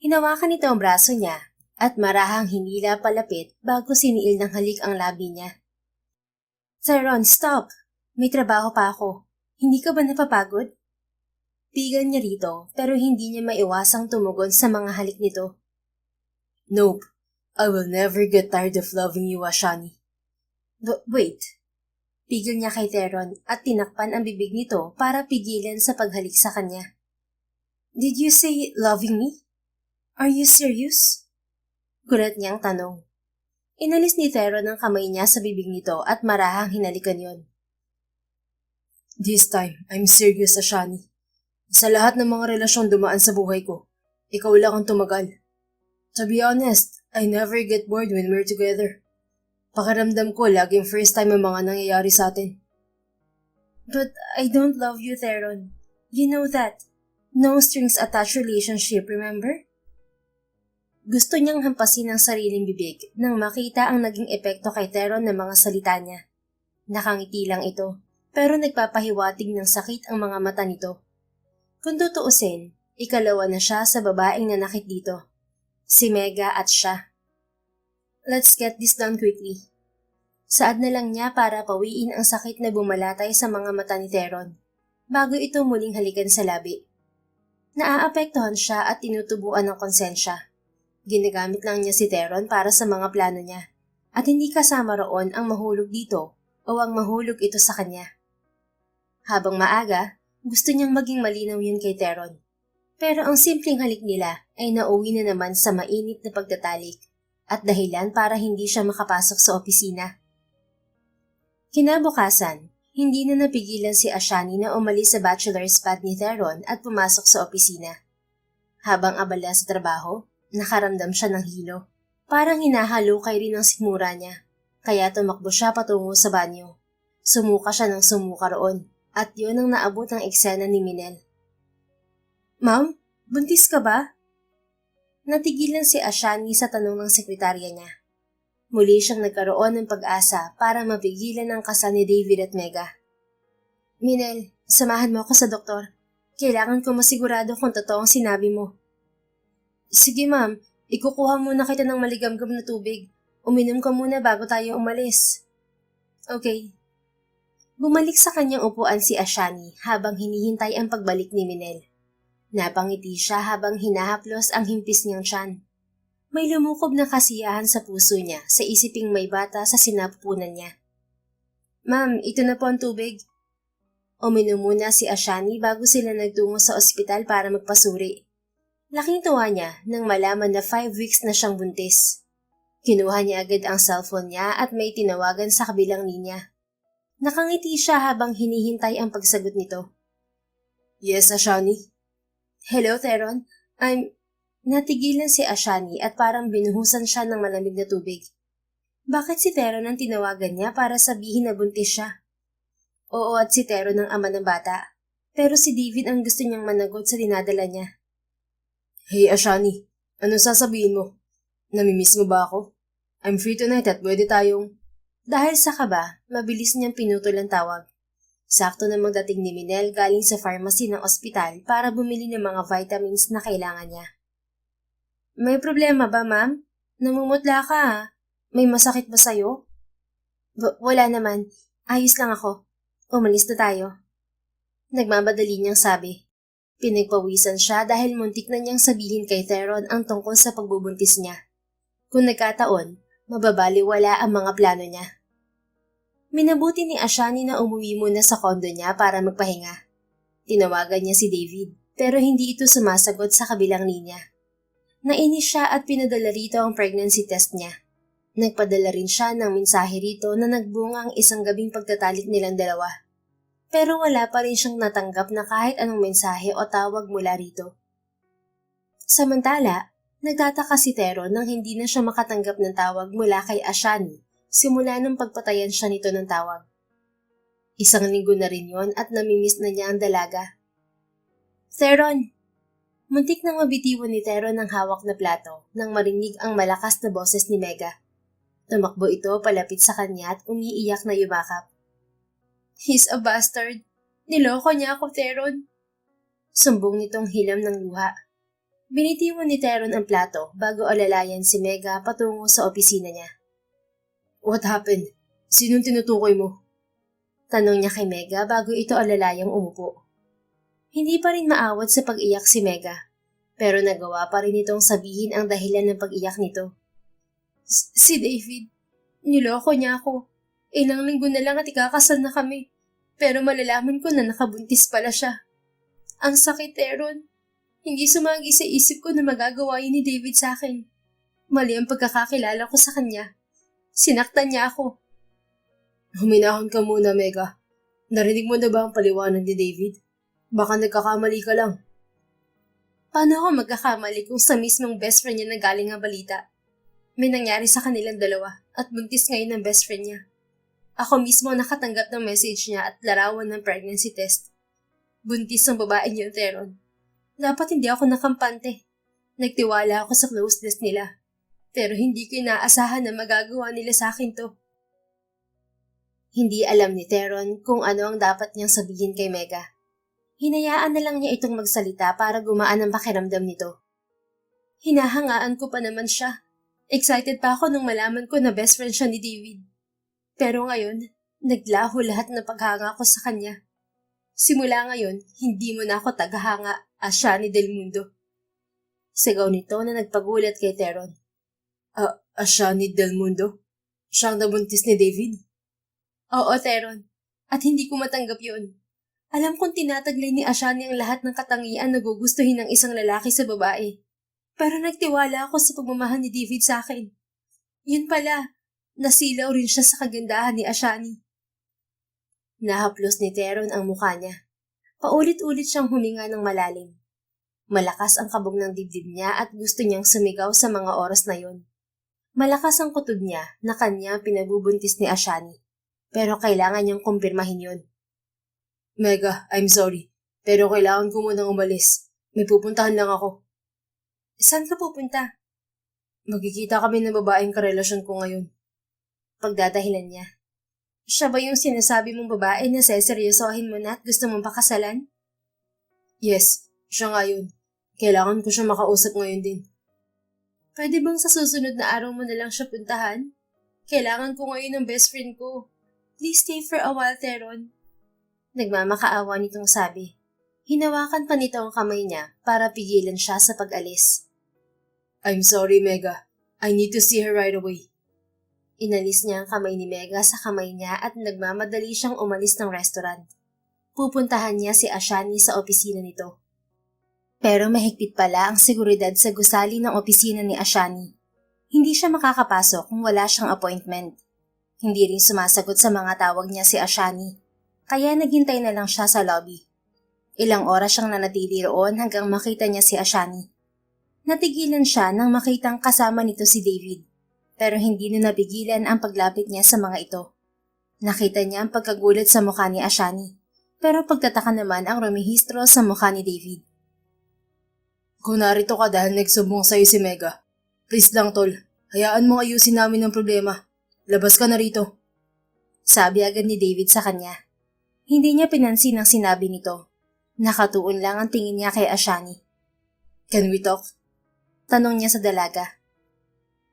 Hinawakan nito ang braso niya at marahang hinila palapit bago siniil ng halik ang labi niya. Theron, stop! May trabaho pa ako. Hindi ka ba napapagod? Pigan niya rito pero hindi niya maiwasang tumugon sa mga halik nito. Nope. I will never get tired of loving you, Ashani. Wait. Pigil niya kay Theron at tinakpan ang bibig nito para pigilan sa paghalik sa kanya. Did you say loving me? Are you serious? Gulat niyang tanong. Inalis ni Theron ang kamay niya sa bibig nito at marahang hinalikan yon. This time, I'm serious, Ashani. Sa lahat ng mga relasyong dumaan sa buhay ko, ikaw lang ang tumagal. To be honest, I never get bored when we're together. Pakiramdam ko laging first time ang mga nangyayari sa atin. But I don't love you, Theron. You know that. No strings attached relationship, remember? Gusto niyang hampasin ang sariling bibig nang makita ang naging epekto kay Theron ng mga salita niya. Nakangiti lang ito, pero nagpapahiwatig ng sakit ang mga mata nito. Kung tutuusin, ikalawa na siya sa babaeng nanakit dito. Si Mega at siya. Let's get this done quickly. Saad na lang niya para pawiin ang sakit na bumalatay sa mga mata ni Theron, bago ito muling halikan sa labi. Naaapektuhan siya at tinutubuan ng konsensya. Ginagamit lang niya si Theron para sa mga plano niya, at hindi kasama roon ang mahulog dito o ang mahulog ito sa kanya. Habang maaga, gusto niyang maging malinaw yun kay Theron. Pero ang simpleng halik nila ay nauwi na naman sa mainit na pagtatalik at dahilan para hindi siya makapasok sa opisina. Kinabukasan, hindi na napigilan si Ashani na umalis sa bachelor's pad ni Theron at pumasok sa opisina. Habang abala sa trabaho, nakaramdam siya ng hilo. Parang hinahalukay rin ang sikmura niya, kaya tumakbo siya patungo sa banyo. Sumuka siya ng sumuka roon, at yun ang naabot ng eksena ni Minel. Ma'am, buntis ka ba? Natigilan si Ashani sa tanong ng sekretarya niya. Muli siyang nagkaroon ng pag-asa para mapigilan ang kasal ni David at Mega. Minel, samahan mo ako sa doktor. Kailangan ko masigurado kung totoo ang sinabi mo. Sige ma'am, Ikukuha muna kita ng maligamgam na tubig. Uminom ka muna bago tayo umalis. Okay. Bumalik sa kanyang upuan si Ashani habang hinihintay ang pagbalik ni Minel. Napangiti siya habang hinahaplos ang himpis niyang tiyan. May lumukob na kasiyahan sa puso niya sa isiping may bata sa sinapupunan niya. Ma'am, ito na po ang tubig. Uminom muna si Ashani bago sila nagtungo sa ospital para magpasuri. Laking tuwa niya nang malaman na 5 weeks na siyang buntis. Kinuha niya agad ang cellphone niya at may tinawagan sa kabilang linya. Nakangiti siya habang hinihintay ang pagsagot nito. Yes, Ashani. Hello, Theron. Natigilan si Ashani at parang binuhusan siya ng malamig na tubig. Bakit si Theron ang tinawagan niya para sabihin na buntis siya? Oo, at si Theron ang ama ng bata. Pero si David ang gusto niyang managot sa dinadala niya. Hey, Ashani. Ano sasabihin mo? Namimiss mo ba ako? I'm free tonight at pwede tayong... Dahil sa kaba, mabilis niyang pinutol ang tawag. Sakto namang dating ni Minel galing sa pharmacy ng ospital para bumili ng mga vitamins na kailangan niya. May problema ba, ma'am? Namumutla ka, ha? May masakit ba sa'yo? Wala naman. Ayos lang ako. Umalis na tayo. Nagmamadali niyang sabi. Pinagpawisan siya dahil muntik na niyang sabihin kay Theron ang tungkol sa pagbubuntis niya. Kung nagkataon, mababaliwala ang mga plano niya. Minabuti ni Ashani na umuwi muna sa kondo niya para magpahinga. Tinawagan niya si David, pero hindi ito sumasagot sa kabilang linya. Nainis siya at pinadala rito ang pregnancy test niya. Nagpadala rin siya ng mensahe rito na nagbunga ang isang gabing pagtatalik nilang dalawa. Pero wala pa rin siyang natanggap na kahit anong mensahe o tawag mula rito. Samantala, nagtataka si Theron nang hindi na siya makatanggap ng tawag mula kay Ashani simula nung pagpatayan siya nito ng tawag. Isang linggo na rin yon at namimiss na niya ang dalaga. Theron! Muntik nang mabitiwan ni Theron ang hawak na plato nang marinig ang malakas na boses ni Mega. Tumakbo ito palapit sa kanya at umiiyak na yumakap. He's a bastard. Niloko niya ako, Theron. Sumbong nitong hilam ng luha. Binitiwan ni Theron ang plato bago alalayan si Mega patungo sa opisina niya. What happened? Sinong tinutukoy mo? Tanong niya kay Mega bago ito alalayang umupo. Hindi pa rin maawat sa pag-iyak si Mega, pero nagawa pa rin itong sabihin ang dahilan ng pag-iyak nito. Si David, niloko niya ako. Ilang linggo na lang at ikakasal na kami, pero malalaman ko na nakabuntis pala siya. Ang sakit, Theron. Hindi sumagi sa isip ko na magagawa yun ni David sa akin. Mali ang pagkakakilala ko sa kanya. Sinaktan niya ako. Huminahon ka muna, Mega. Narinig mo na ba ang paliwanag ni David? Baka nagkakamali ka lang. Paano ako magkakamali kung sa mismong best friend niya na galing ang balita? May nangyari sa kanilang dalawa at buntis ngayon ng best friend niya. Ako mismo nakatanggap ng message niya at larawan ng pregnancy test. Buntis ang babae niyo, Theron. Dapat hindi ako nakampante. Nagtiwala ako sa closeness nila. Pero hindi ko inaasahan na magagawa nila sa akin to. Hindi alam ni Theron kung ano ang dapat niyang sabihin kay Mega. Hinayaan na lang niya itong magsalita para gumaan ang pakiramdam nito. Hinahangaan ko pa naman siya. Excited pa ako nung malaman ko na best friend siya ni David. Pero ngayon, naglaho lahat ng paghanga ko sa kanya. Simula ngayon, hindi mo na ako taghanga, Ashani Del Mundo. Sigaw nito na nagpagulat kay Theron. Ashani Del Mundo? Siyang nabuntis ni David? Oo, Theron. At hindi ko matanggap yun. Alam kong tinataglay ni Ashani ang lahat ng katangian na gugustuhin ng isang lalaki sa babae. Pero nagtiwala ako sa pagmamahal ni David sa akin. Yun pala, nasilaw rin siya sa kagandahan ni Ashani. Nahaplos ni Theron ang mukha niya. Paulit-ulit siyang huminga ng malalim. Malakas ang kabog ng dibdib niya at gusto niyang sumigaw sa mga oras na yon. Malakas ang kutob niya na kanya pinabubuntis ni Ashani. Pero kailangan niyang kumpirmahin yun. Mega, I'm sorry. Pero kailangan ko munang umalis. May pupuntahan lang ako. Saan ka pupunta? Magkikita kami ng babaeng karelasyon ko ngayon. Pagdadahilan niya. Siya ba yung sinasabi mong babae na seseryosohin mo na at gusto mong pakasalan? Yes, siya nga yun. Kailangan ko siya makausap ngayon din. Pwede bang sa susunod na araw mo na lang siya puntahan? Kailangan ko ngayon ng best friend ko. Please stay for a while, Teron. Nagmamakaawa nitong sabi. Hinawakan pa nito ang kamay niya para pigilan siya sa pag-alis. I'm sorry, Mega. I need to see her right away. Inalis niya ang kamay ni Mega sa kamay niya at nagmamadali siyang umalis ng restaurant. Pupuntahan niya si Ashani sa opisina nito. Pero mahigpit pala ang seguridad sa gusali ng opisina ni Ashani. Hindi siya makakapasok kung wala siyang appointment. Hindi rin sumasagot sa mga tawag niya si Ashani, kaya naghintay na lang siya sa lobby. Ilang oras siyang nanatili roon hanggang makita niya si Ashani. Natigilan siya nang makitang kasama nito si David, pero hindi na napigilan ang paglapit niya sa mga ito. Nakita niya ang pagkagulat sa mukha ni Ashani, pero pagtataka naman ang rumihistro sa mukha ni David. Kung narito ka dahil nagsumbong sa'yo si Mega, please lang tol, hayaan mo ayusin namin ang problema. Labas ka na rito. Sabi agad ni David sa kanya. Hindi niya pinansin ang sinabi nito. Nakatuon lang ang tingin niya kay Ashani. Can we talk? Tanong niya sa dalaga.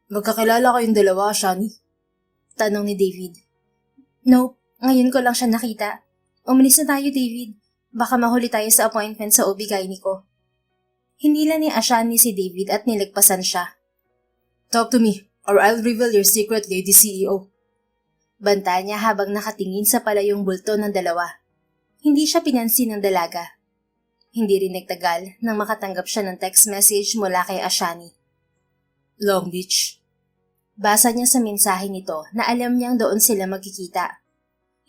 Magkakilala kayong dalawa, Ashani? Tanong ni David. Nope, ngayon ko lang siya nakita. Umalis na tayo, David. Baka mahuli tayo sa appointment sa OB-GYN ko. Hinila ni Ashani si David at nilagpasan siya. Talk to me, or I'll reveal your secret, Lady CEO. Banta niya habang nakatingin sa palayong bulto ng dalawa. Hindi siya pinansin ng dalaga. Hindi rin nagtagal nang makatanggap siya ng text message mula kay Ashani. Long Beach. Basa niya sa mensahe nito na alam niyang doon sila magkikita.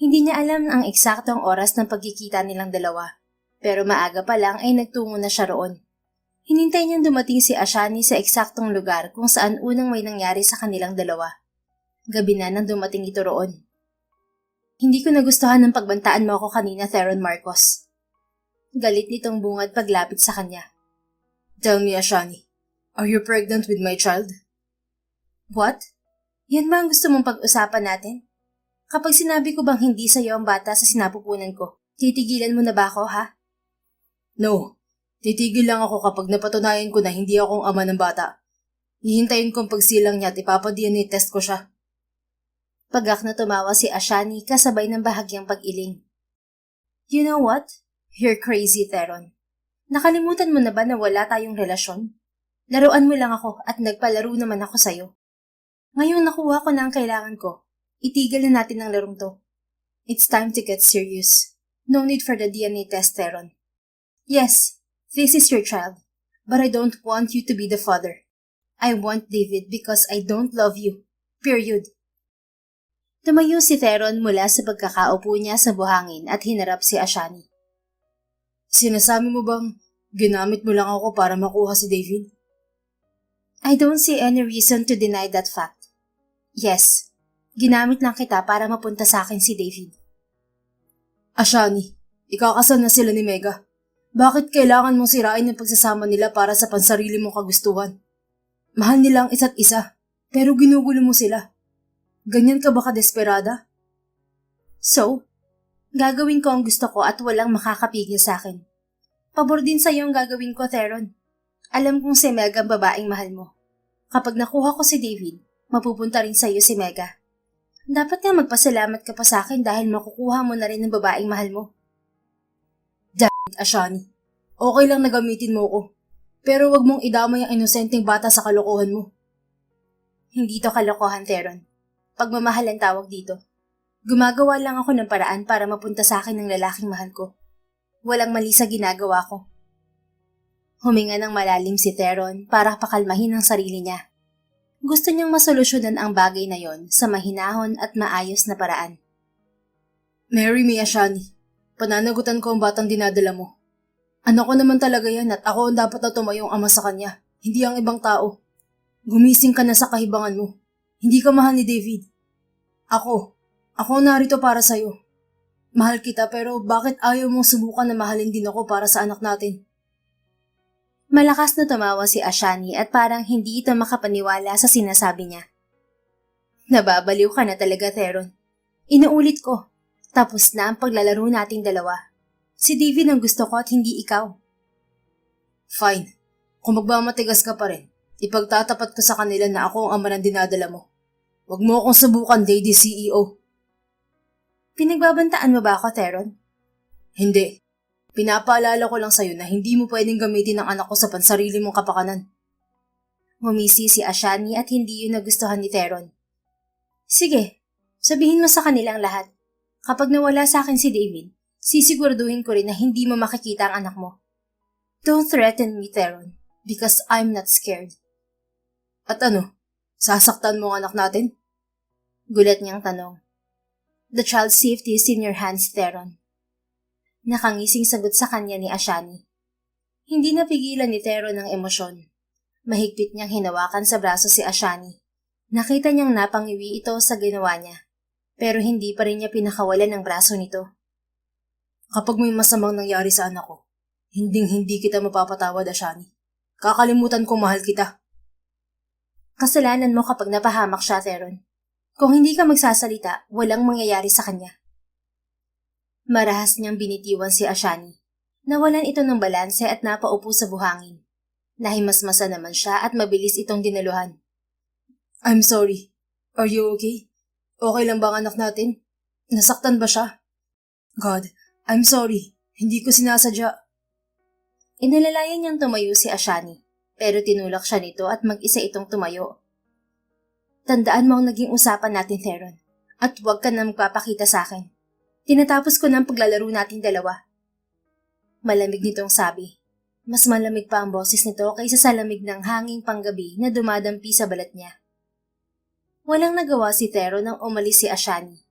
Hindi niya alam ang eksaktong oras ng pagkikita nilang dalawa, pero maaga pa lang ay nagtungo na siya roon. Hinintay niyang dumating si Ashani sa eksaktong lugar kung saan unang may nangyari sa kanilang dalawa. Gabi na nang dumating ito roon. Hindi ko nagustuhan ng pagbantaan mo ako kanina, Theron Marcos. Galit nitong bungad paglapit sa kanya. Tell me, Ashani, are you pregnant with my child? What? Yan ba ang gusto mong pag-usapan natin? Kapag sinabi ko bang hindi sa'yo ang bata sa sinapupunan ko, titigilan mo na ba ako, ha? No. Titigil lang ako kapag napatunayan ko na hindi akong ama ng bata. Hihintayin kong pagsilang niya at ipapa-DNA test ko siya. Pagak na tumawa si Ashani kasabay ng bahagyang pag-iling. You know what? You're crazy, Theron. Nakalimutan mo na ba na wala tayong relasyon? Laruan mo lang ako at nagpalaro naman ako sa'yo. Ngayong nakuha ko na ang kailangan ko, itigil na natin ang larong to. It's time to get serious. No need for the DNA test, Theron. Yes, this is your child, but I don't want you to be the father. I want David because I don't love you. Period. Tumayo si Theron mula sa pagkakaupo niya sa buhangin at hinarap si Ashani. Sinasabi mo bang ginamit mo lang ako para makuha si David? I don't see any reason to deny that fact. Yes, ginamit lang kita para mapunta sa akin si David. Ashani, ikakasal na sila ni Mega. Bakit kailangan mong sirain ang pagsasama nila para sa pansarili mong kagustuhan? Mahal nila ang isa't isa, pero ginugulo mo sila. Ganyan ka ba kadesperada? So, gagawin ko ang gusto ko at walang makakapigil sa akin. Pabor din sa'yo ang gagawin ko, Theron. Alam kong si Mega ang babaeng mahal mo. Kapag nakuha ko si David, mapupunta rin sa'yo si Mega. Dapat nga magpasalamat ka pa sa akin dahil makukuha mo na rin ang babaeng mahal mo. Ashani, okay lang na gamitin mo ko, pero wag mong idamay ang inosenteng bata sa kalokohan mo. Hindi to kalokohan, Theron. Pagmamahal ang tawag dito. Gumagawa lang ako ng paraan para mapunta sa akin ng lalaking mahal ko. Walang mali sa ginagawa ko. Huminga ng malalim si Theron para pakalmahin ang sarili niya. Gusto niyang masolusyonan ang bagay na yon sa mahinahon at maayos na paraan. Marry me, Ashani. Pananagutan ko ang batang dinadala mo. Anak ko naman talaga yan at ako ang dapat na tumayong ama sa kanya, hindi ang ibang tao. Gumising ka na sa kahibangan mo. Hindi ka mahal ni David. Ako narito para sa'yo. Mahal kita pero bakit ayaw mong subukan na mahalin din ako para sa anak natin? Malakas na tumawa si Ashani at parang hindi ito makapaniwala sa sinasabi niya. Nababaliw ka na talaga, Theron. Inuulit ko. Tapos na ang paglalaro nating dalawa. Si David ang gusto ko at hindi ikaw. Fine. Kung magmamatigas ka pa rin, Ipagtatapat ko sa kanila na ako ang ama ng dinadala mo. Huwag mo akong subukan, Lady CEO. Pinagbabantaan mo ba ako, Theron? Hindi. Pinapaalala ko lang sa'yo na hindi mo pwedeng gamitin ang anak ko sa pansarili mong kapakanan. Ngumisi si Ashani at hindi yun nagustuhan ni Theron. Sige, sabihin mo sa kanilang lahat. Kapag nawala sa akin si David, sisiguraduhin ko rin na hindi mo makikita ang anak mo. Don't threaten me, Theron, because I'm not scared. At ano? Sasaktan mo ang anak natin? Gulat niyang tanong. The child's safety is in your hands, Theron. Nakangising sagot sa kanya ni Ashani. Hindi napigilan ni Theron ang emosyon. Mahigpit niyang hinawakan sa braso si Ashani. Nakita niyang napangiwi ito sa ginawa niya, pero hindi pa rin niya pinakawalan ng braso nito. Kapag may masamang nangyari sa anak ko, hindi kita mapapatawad, Ashani. Kakalimutan kong mahal kita. Kasalanan mo kapag napahamak siya, Theron. Kung hindi ka magsasalita, walang mangyayari sa kanya. Marahas niyang binitiwan si Ashani. Nawalan ito ng balanse at napaupo sa buhangin. Nahimasmasa naman siya at mabilis itong dinaluhan. I'm sorry. Are you okay? Okay lang ba ang anak natin? Nasaktan ba siya? God, I'm sorry. Hindi ko sinasadya. Inalalayan niyang tumayo si Ashani, pero tinulak siya nito at mag-isa itong tumayo. Tandaan mo ang naging usapan natin, Theron, at huwag ka na magpapakita sa akin. Tinatapos ko na ang paglalaro natin dalawa. Malamig nitong sabi. Mas malamig pa ang boses nito kaysa sa lamig ng hanging panggabi na dumadampi sa balat niya. Walang nagawa si Theron nang umalis si Ashani.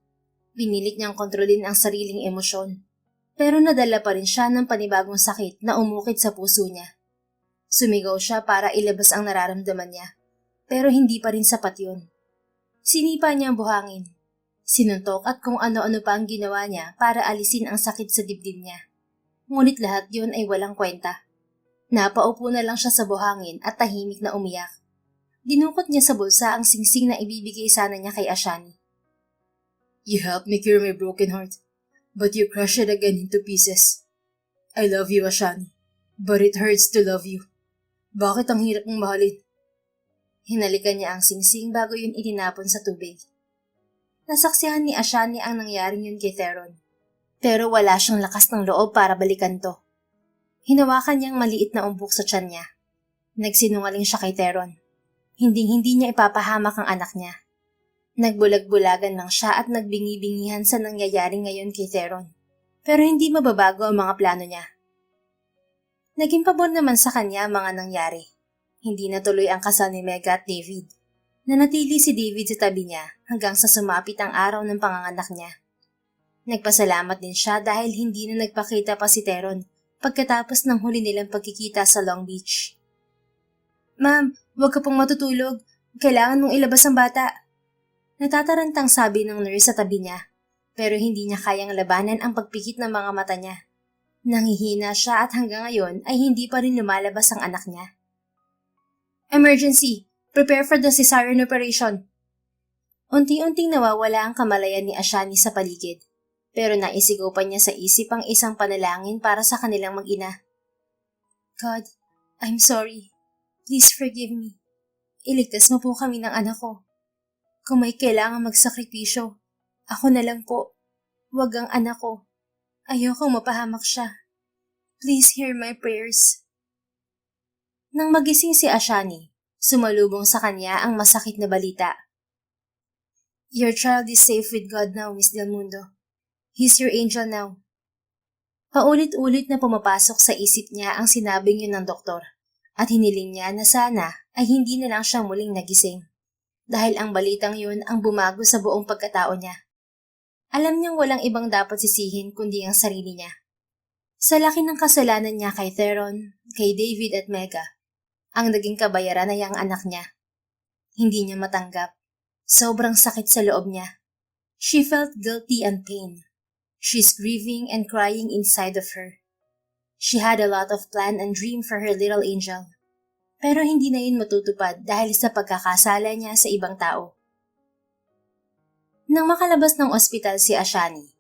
Pinilit niyang kontrolin ang sariling emosyon, pero nadala pa rin siya ng panibagong sakit na umukit sa puso niya. Sumigaw siya para ilabas ang nararamdaman niya, pero hindi pa rin sapat yun. Sinipa niya ang buhangin. Sinuntok at kung ano-ano pa ang ginawa niya para alisin ang sakit sa dibdib niya. Ngunit lahat yun ay walang kwenta. Napaupo na lang siya sa buhangin at tahimik na umiyak. Dinukot niya sa bulsa ang singsing na ibibigay sana niya kay Ashani. You helped me cure my broken heart, but you crushed it again into pieces. I love you, Ashani, but it hurts to love you. Bakit ang hirap mong mahalin? Hinalikan niya ang singsing bago yun itinapon sa tubig. Nasaksihan ni Ashani ang nangyaring yun kay Theron, pero wala siyang lakas ng loob para balikan to. Hinawakan niyang maliit na umbok sa tiyan niya. Nagsinungaling siya kay Theron. Hindi niya ipapahamak ang anak niya. Nagbulag-bulagan lang siya at nagbingi-bingihan sa nangyayari ngayon kay Theron. Pero hindi mababago ang mga plano niya. Naging pabor naman sa kanya ang mga nangyari. Hindi natuloy ang kasal ni Megha at David. Nanatili si David sa tabi niya hanggang sa sumapit ang araw ng panganganak niya. Nagpasalamat din siya dahil hindi na nagpakita pa si Theron pagkatapos ng huli nilang pagkikita sa Long Beach. Ma'am, huwag ka pong matutulog. Kailangan mong ilabas ang bata. Natatarantang sabi ng nurse sa tabi niya, pero hindi niya kayang labanan ang pagpikit ng mga mata niya. Nanghihina siya at hanggang ngayon ay hindi pa rin lumalabas ang anak niya. Emergency! Prepare for the cesarean operation! Unti-unting nawawala ang kamalayan ni Ashani sa paligid, pero naisigaw pa niya sa isip ang isang panalangin para sa kanilang mag-ina. God, I'm sorry. Please forgive me. Iligtas mo po kami ng anak ko. Kung may kailangan magsakripisyo, ako na lang po. Huwag ang anak ko. Ayokong mapahamak siya. Please hear my prayers. Nang magising si Ashani, sumalubong sa kanya ang masakit na balita. Your child is safe with God now, Miss Del Mundo. He's your angel now. Paulit-ulit na pumapasok sa isip niya ang sinabing yun ng doktor at hiniling niya na sana ay hindi na lang siya muling nagising dahil ang balitang yun ang bumago sa buong pagkatao niya. Alam niyang walang ibang dapat sisihin kundi ang sarili niya. Sa laki ng kasalanan niya kay Theron, kay David at Megha, ang naging kabayaran ay ang anak niya. Hindi niya matanggap. Sobrang sakit sa loob niya. She felt guilty and pain. She's grieving and crying inside of her. She had a lot of plan and dream for her little angel. Pero hindi na yun matutupad dahil sa pagkakasala niya sa ibang tao. Nang makalabas ng ospital si Ashani,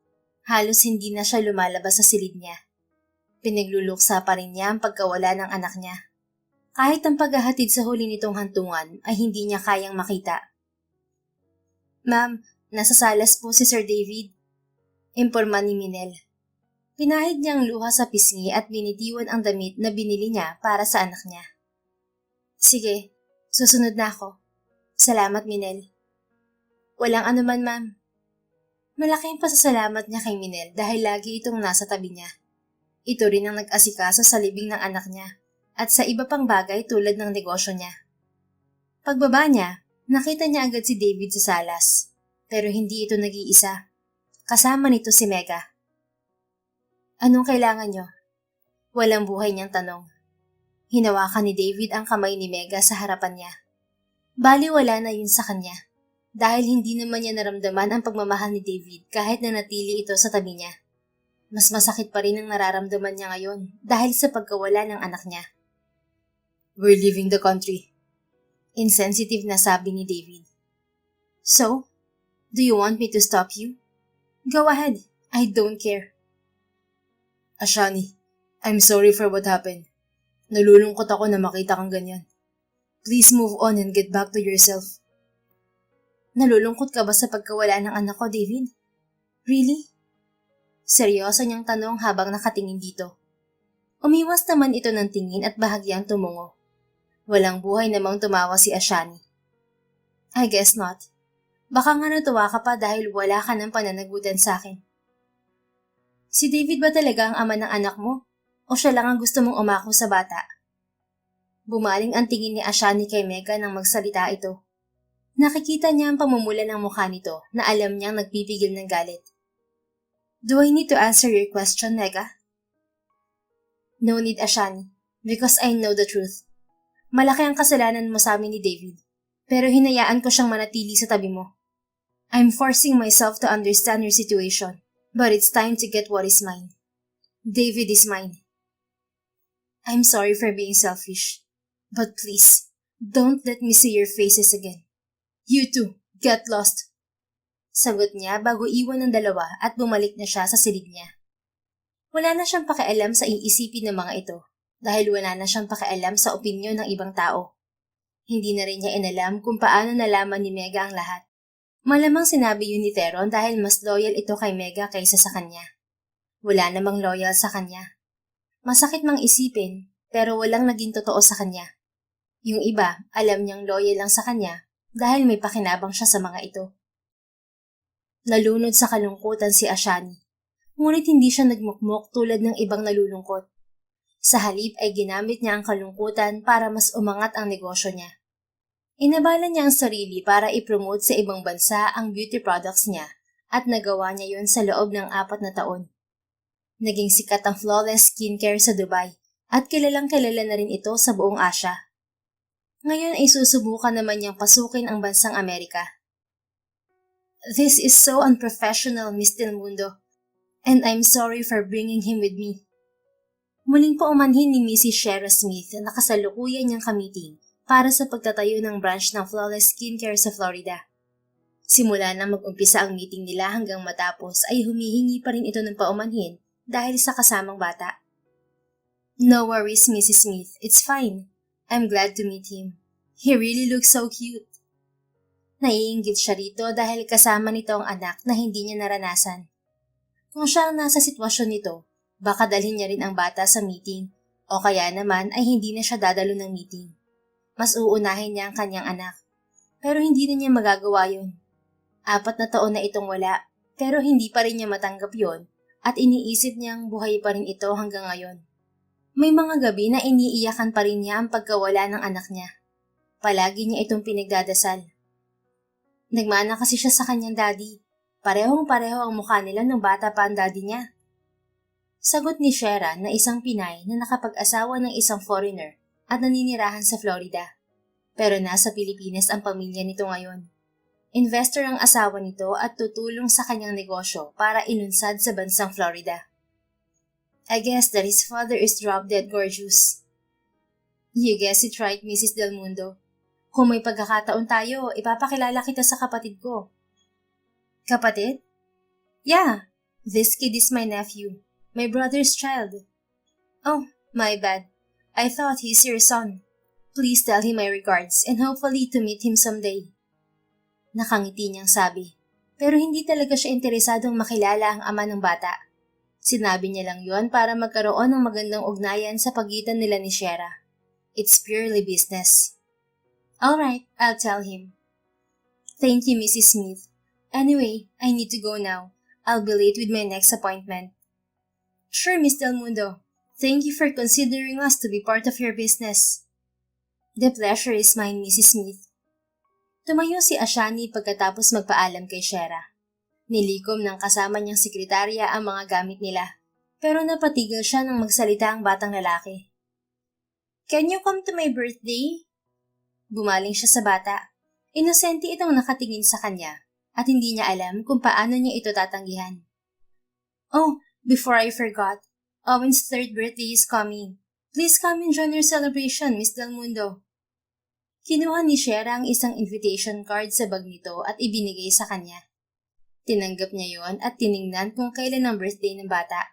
halos hindi na siya lumalabas sa silid niya. Pinagluluksa pa rin niya ang pagkawala ng anak niya. Kahit ang paghahatid sa huli nitong hantungan ay hindi niya kayang makita. Ma'am, nasa salas po si Sir David. Imporma ni Minel. Pinahid niya ang luha sa pisngi at binitiwan ang damit na binili niya para sa anak niya. Sige, susunod na ako. Salamat, Minel. Walang anuman, ma'am. Malaking pasasalamat niya kay Minel dahil lagi itong nasa tabi niya. Ito rin ang nag-asikaso sa libing ng anak niya at sa iba pang bagay tulad ng negosyo niya. Pagbaba niya, nakita niya agad si David sa salas, pero hindi ito nag-iisa. Kasama nito si Mega. Anong kailangan niyo? Walang buhay niyang tanong. Hinawakan ni David ang kamay ni Mega sa harapan niya. Baliwala na yun sa kanya, dahil hindi naman niya naramdaman ang pagmamahal ni David kahit nanatili ito sa tabi niya. Mas masakit pa rin ang nararamdaman niya ngayon dahil sa pagkawala ng anak niya. We're leaving the country. Insensitive na sabi ni David. So, do you want me to stop you? Go ahead, I don't care. Ashani, I'm sorry for what happened. Nalulungkot ako na makita kang ganyan. Please move on and get back to yourself. Nalulungkot ka ba sa pagkawala ng anak ko, David? Really? Seryoso niyang tanong habang nakatingin dito. Umiwas naman ito ng tingin at bahagyang tumungo. Walang buhay namang tumawa si Ashani. I guess not. Baka nga natuwa ka pa dahil wala ka ng pananagutan sa akin. Si David ba talaga ang ama ng anak mo? O siya lang ang gusto mong umako sa bata? Bumaling ang tingin ni Ashani kay Mega nang magsalita ito. Nakikita niya ang pamumula ng mukha nito na alam niyang nagpipigil ng galit. Do I need to answer your question, Mega? No need, Ashani, because I know the truth. Malaki ang kasalanan mo sa amin ni David, pero hinayaan ko siyang manatili sa tabi mo. I'm forcing myself to understand your situation, but it's time to get what is mine. David is mine. I'm sorry for being selfish, but please, don't let me see your faces again. You too, get lost. Sagot niya bago iwan ng dalawa at bumalik na siya sa silid niya. Wala na siyang pakialam sa iisipin ng mga ito dahil wala na siyang pakialam sa opinyon ng ibang tao. Hindi na rin niya inalam kung paano nalaman ni Mega ang lahat. Malamang sinabi yun ni Teron dahil mas loyal ito kay Mega kaysa sa kanya. Wala namang loyal sa kanya. Masakit mang isipin pero walang naging totoo sa kanya. Yung iba, alam niyang loyal lang sa kanya dahil may pakinabang siya sa mga ito. Nalunod sa kalungkutan si Ashani, ngunit hindi siya nagmukmok tulad ng ibang nalulungkot. Sa halip ay ginamit niya ang kalungkutan para mas umangat ang negosyo niya. Inabala niya ang sarili para ipromote sa ibang bansa ang beauty products niya at nagawa niya yun sa loob ng 4 na taon. Naging sikat ang flawless skincare sa Dubai at kilalang kilala na rin ito sa buong Asia. Ngayon ay susubukan naman niyang pasukin ang bansang Amerika. This is so unprofessional, Miss Del Mundo, and I'm sorry for bringing him with me. Muling paumanhin ni Mrs. Shera Smith na kasalukuyan niyang kamiting para sa pagtatayo ng branch ng Flawless Skincare sa Florida. Simula na mag-umpisa ang meeting nila hanggang matapos ay humihingi pa rin ito ng paumanhin dahil sa kasamang bata. No worries, Mrs. Smith. It's fine. I'm glad to meet him. He really looks so cute. Naiinggit siya rito dahil kasama nito ang anak na hindi niya naranasan. Kung siya ang nasa sitwasyon nito, baka dalhin niya rin ang bata sa meeting o kaya naman ay hindi na siya dadalo ng meeting. Mas uunahin niya ang kanyang anak. Pero hindi na niya magagawa yun. 4 na taon na itong wala, pero hindi pa rin niya matanggap yon at iniisip niyang buhay pa rin ito hanggang ngayon. May mga gabi na iniiyakan pa rin niya ang pagkawala ng anak niya. Palagi niya itong pinagdadasal. Nagmana kasi siya sa kanyang daddy. Parehong-pareho ang mukha nila nung bata pa ang daddy niya. Sagot ni Shera na isang Pinay na nakapag-asawa ng isang foreigner at naninirahan sa Florida. Pero nasa Pilipinas ang pamilya nito ngayon. Investor ang asawa nito at tutulong sa kanyang negosyo para inunsad sa bansang Florida. I guess that his father is drop-dead gorgeous. You guess it right, Mrs. Del Mundo. Kung may pagkakataon tayo, ipapakilala kita sa kapatid ko. Kapatid? Yeah, this kid is my nephew. My brother's child. Oh, my bad. I thought he's your son. Please tell him my regards and hopefully to meet him someday. Nakangiti niyang sabi, pero hindi talaga siya interesadong makilala ang ama ng bata. Sinabi niya lang yon para magkaroon ng magandang ugnayan sa pagitan nila ni Shera. It's purely business. Alright, I'll tell him. Thank you, Mrs. Smith. Anyway, I need to go now. I'll be late with my next appointment. Sure, Miss Del Mundo. Thank you for considering us to be part of your business. The pleasure is mine, Mrs. Smith. Tumayo si Ashani pagkatapos magpaalam kay Shera. Nilikom ng kasama niyang sekretarya ang mga gamit nila, pero napatigil siya nang magsalita ang batang lalaki. Can you come to my birthday? Bumaling siya sa bata. Inosente itong nakatingin sa kanya at hindi niya alam kung paano niya ito tatanggihan. Oh, before I forgot, Owen's 3rd birthday is coming. Please come and join your celebration, Miss Del Mundo. Kinuha ni Shera ang isang invitation card sa bag nito at ibinigay sa kanya. Tinanggap niya yon at tiningnan kung kailan ang birthday ng bata.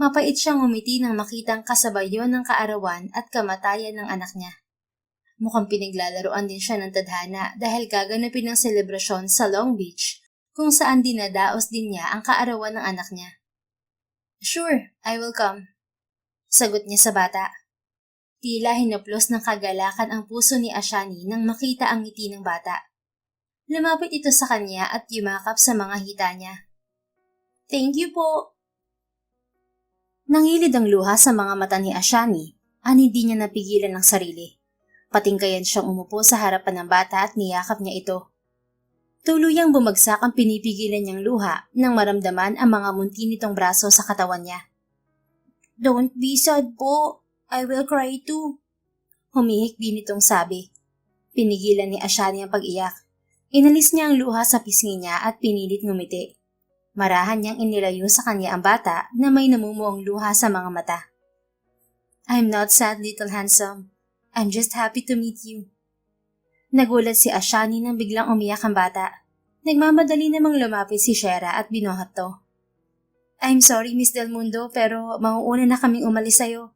Mapait siyang umiti nang makitang kasabay yon ng kaarawan at kamatayan ng anak niya. Mukhang pinaglalaroan din siya ng tadhana dahil gaganapin ang selebrasyon sa Long Beach kung saan dinadaos din niya ang kaarawan ng anak niya. Sure, I will come. Sagot niya sa bata. Tila hinaplos ng kagalakan ang puso ni Ashani nang makita ang ngiti ng bata. Lumapit ito sa kanya at yumakap sa mga hita niya. Thank you po. Nangilid ang luha sa mga mata ni Ashani at hindi niya napigilan ang sarili. Patingkayan siyang umupo sa harapan ng bata at niyakap niya ito. Tuluyang bumagsak ang pinipigilan niyang luha nang maramdaman ang mga munti nitong braso sa katawan niya. Don't be sad po. I will cry too. Humihikbi nitong sabi. Pinigilan ni Ashani ang pag-iyak. Inalis niya ang luha sa pisngi niya at pinilit ngumiti. Marahan niyang inilayo sa kanya ang bata na may namumuong luha sa mga mata. I'm not sad, little handsome. I'm just happy to meet you. Nagulat si Ashani nang biglang umiyak ang bata. Nagmamadali namang lumapit si Shera at binuhat to. I'm sorry, Miss Del Mundo, pero mauuna na kaming umalis sa'yo.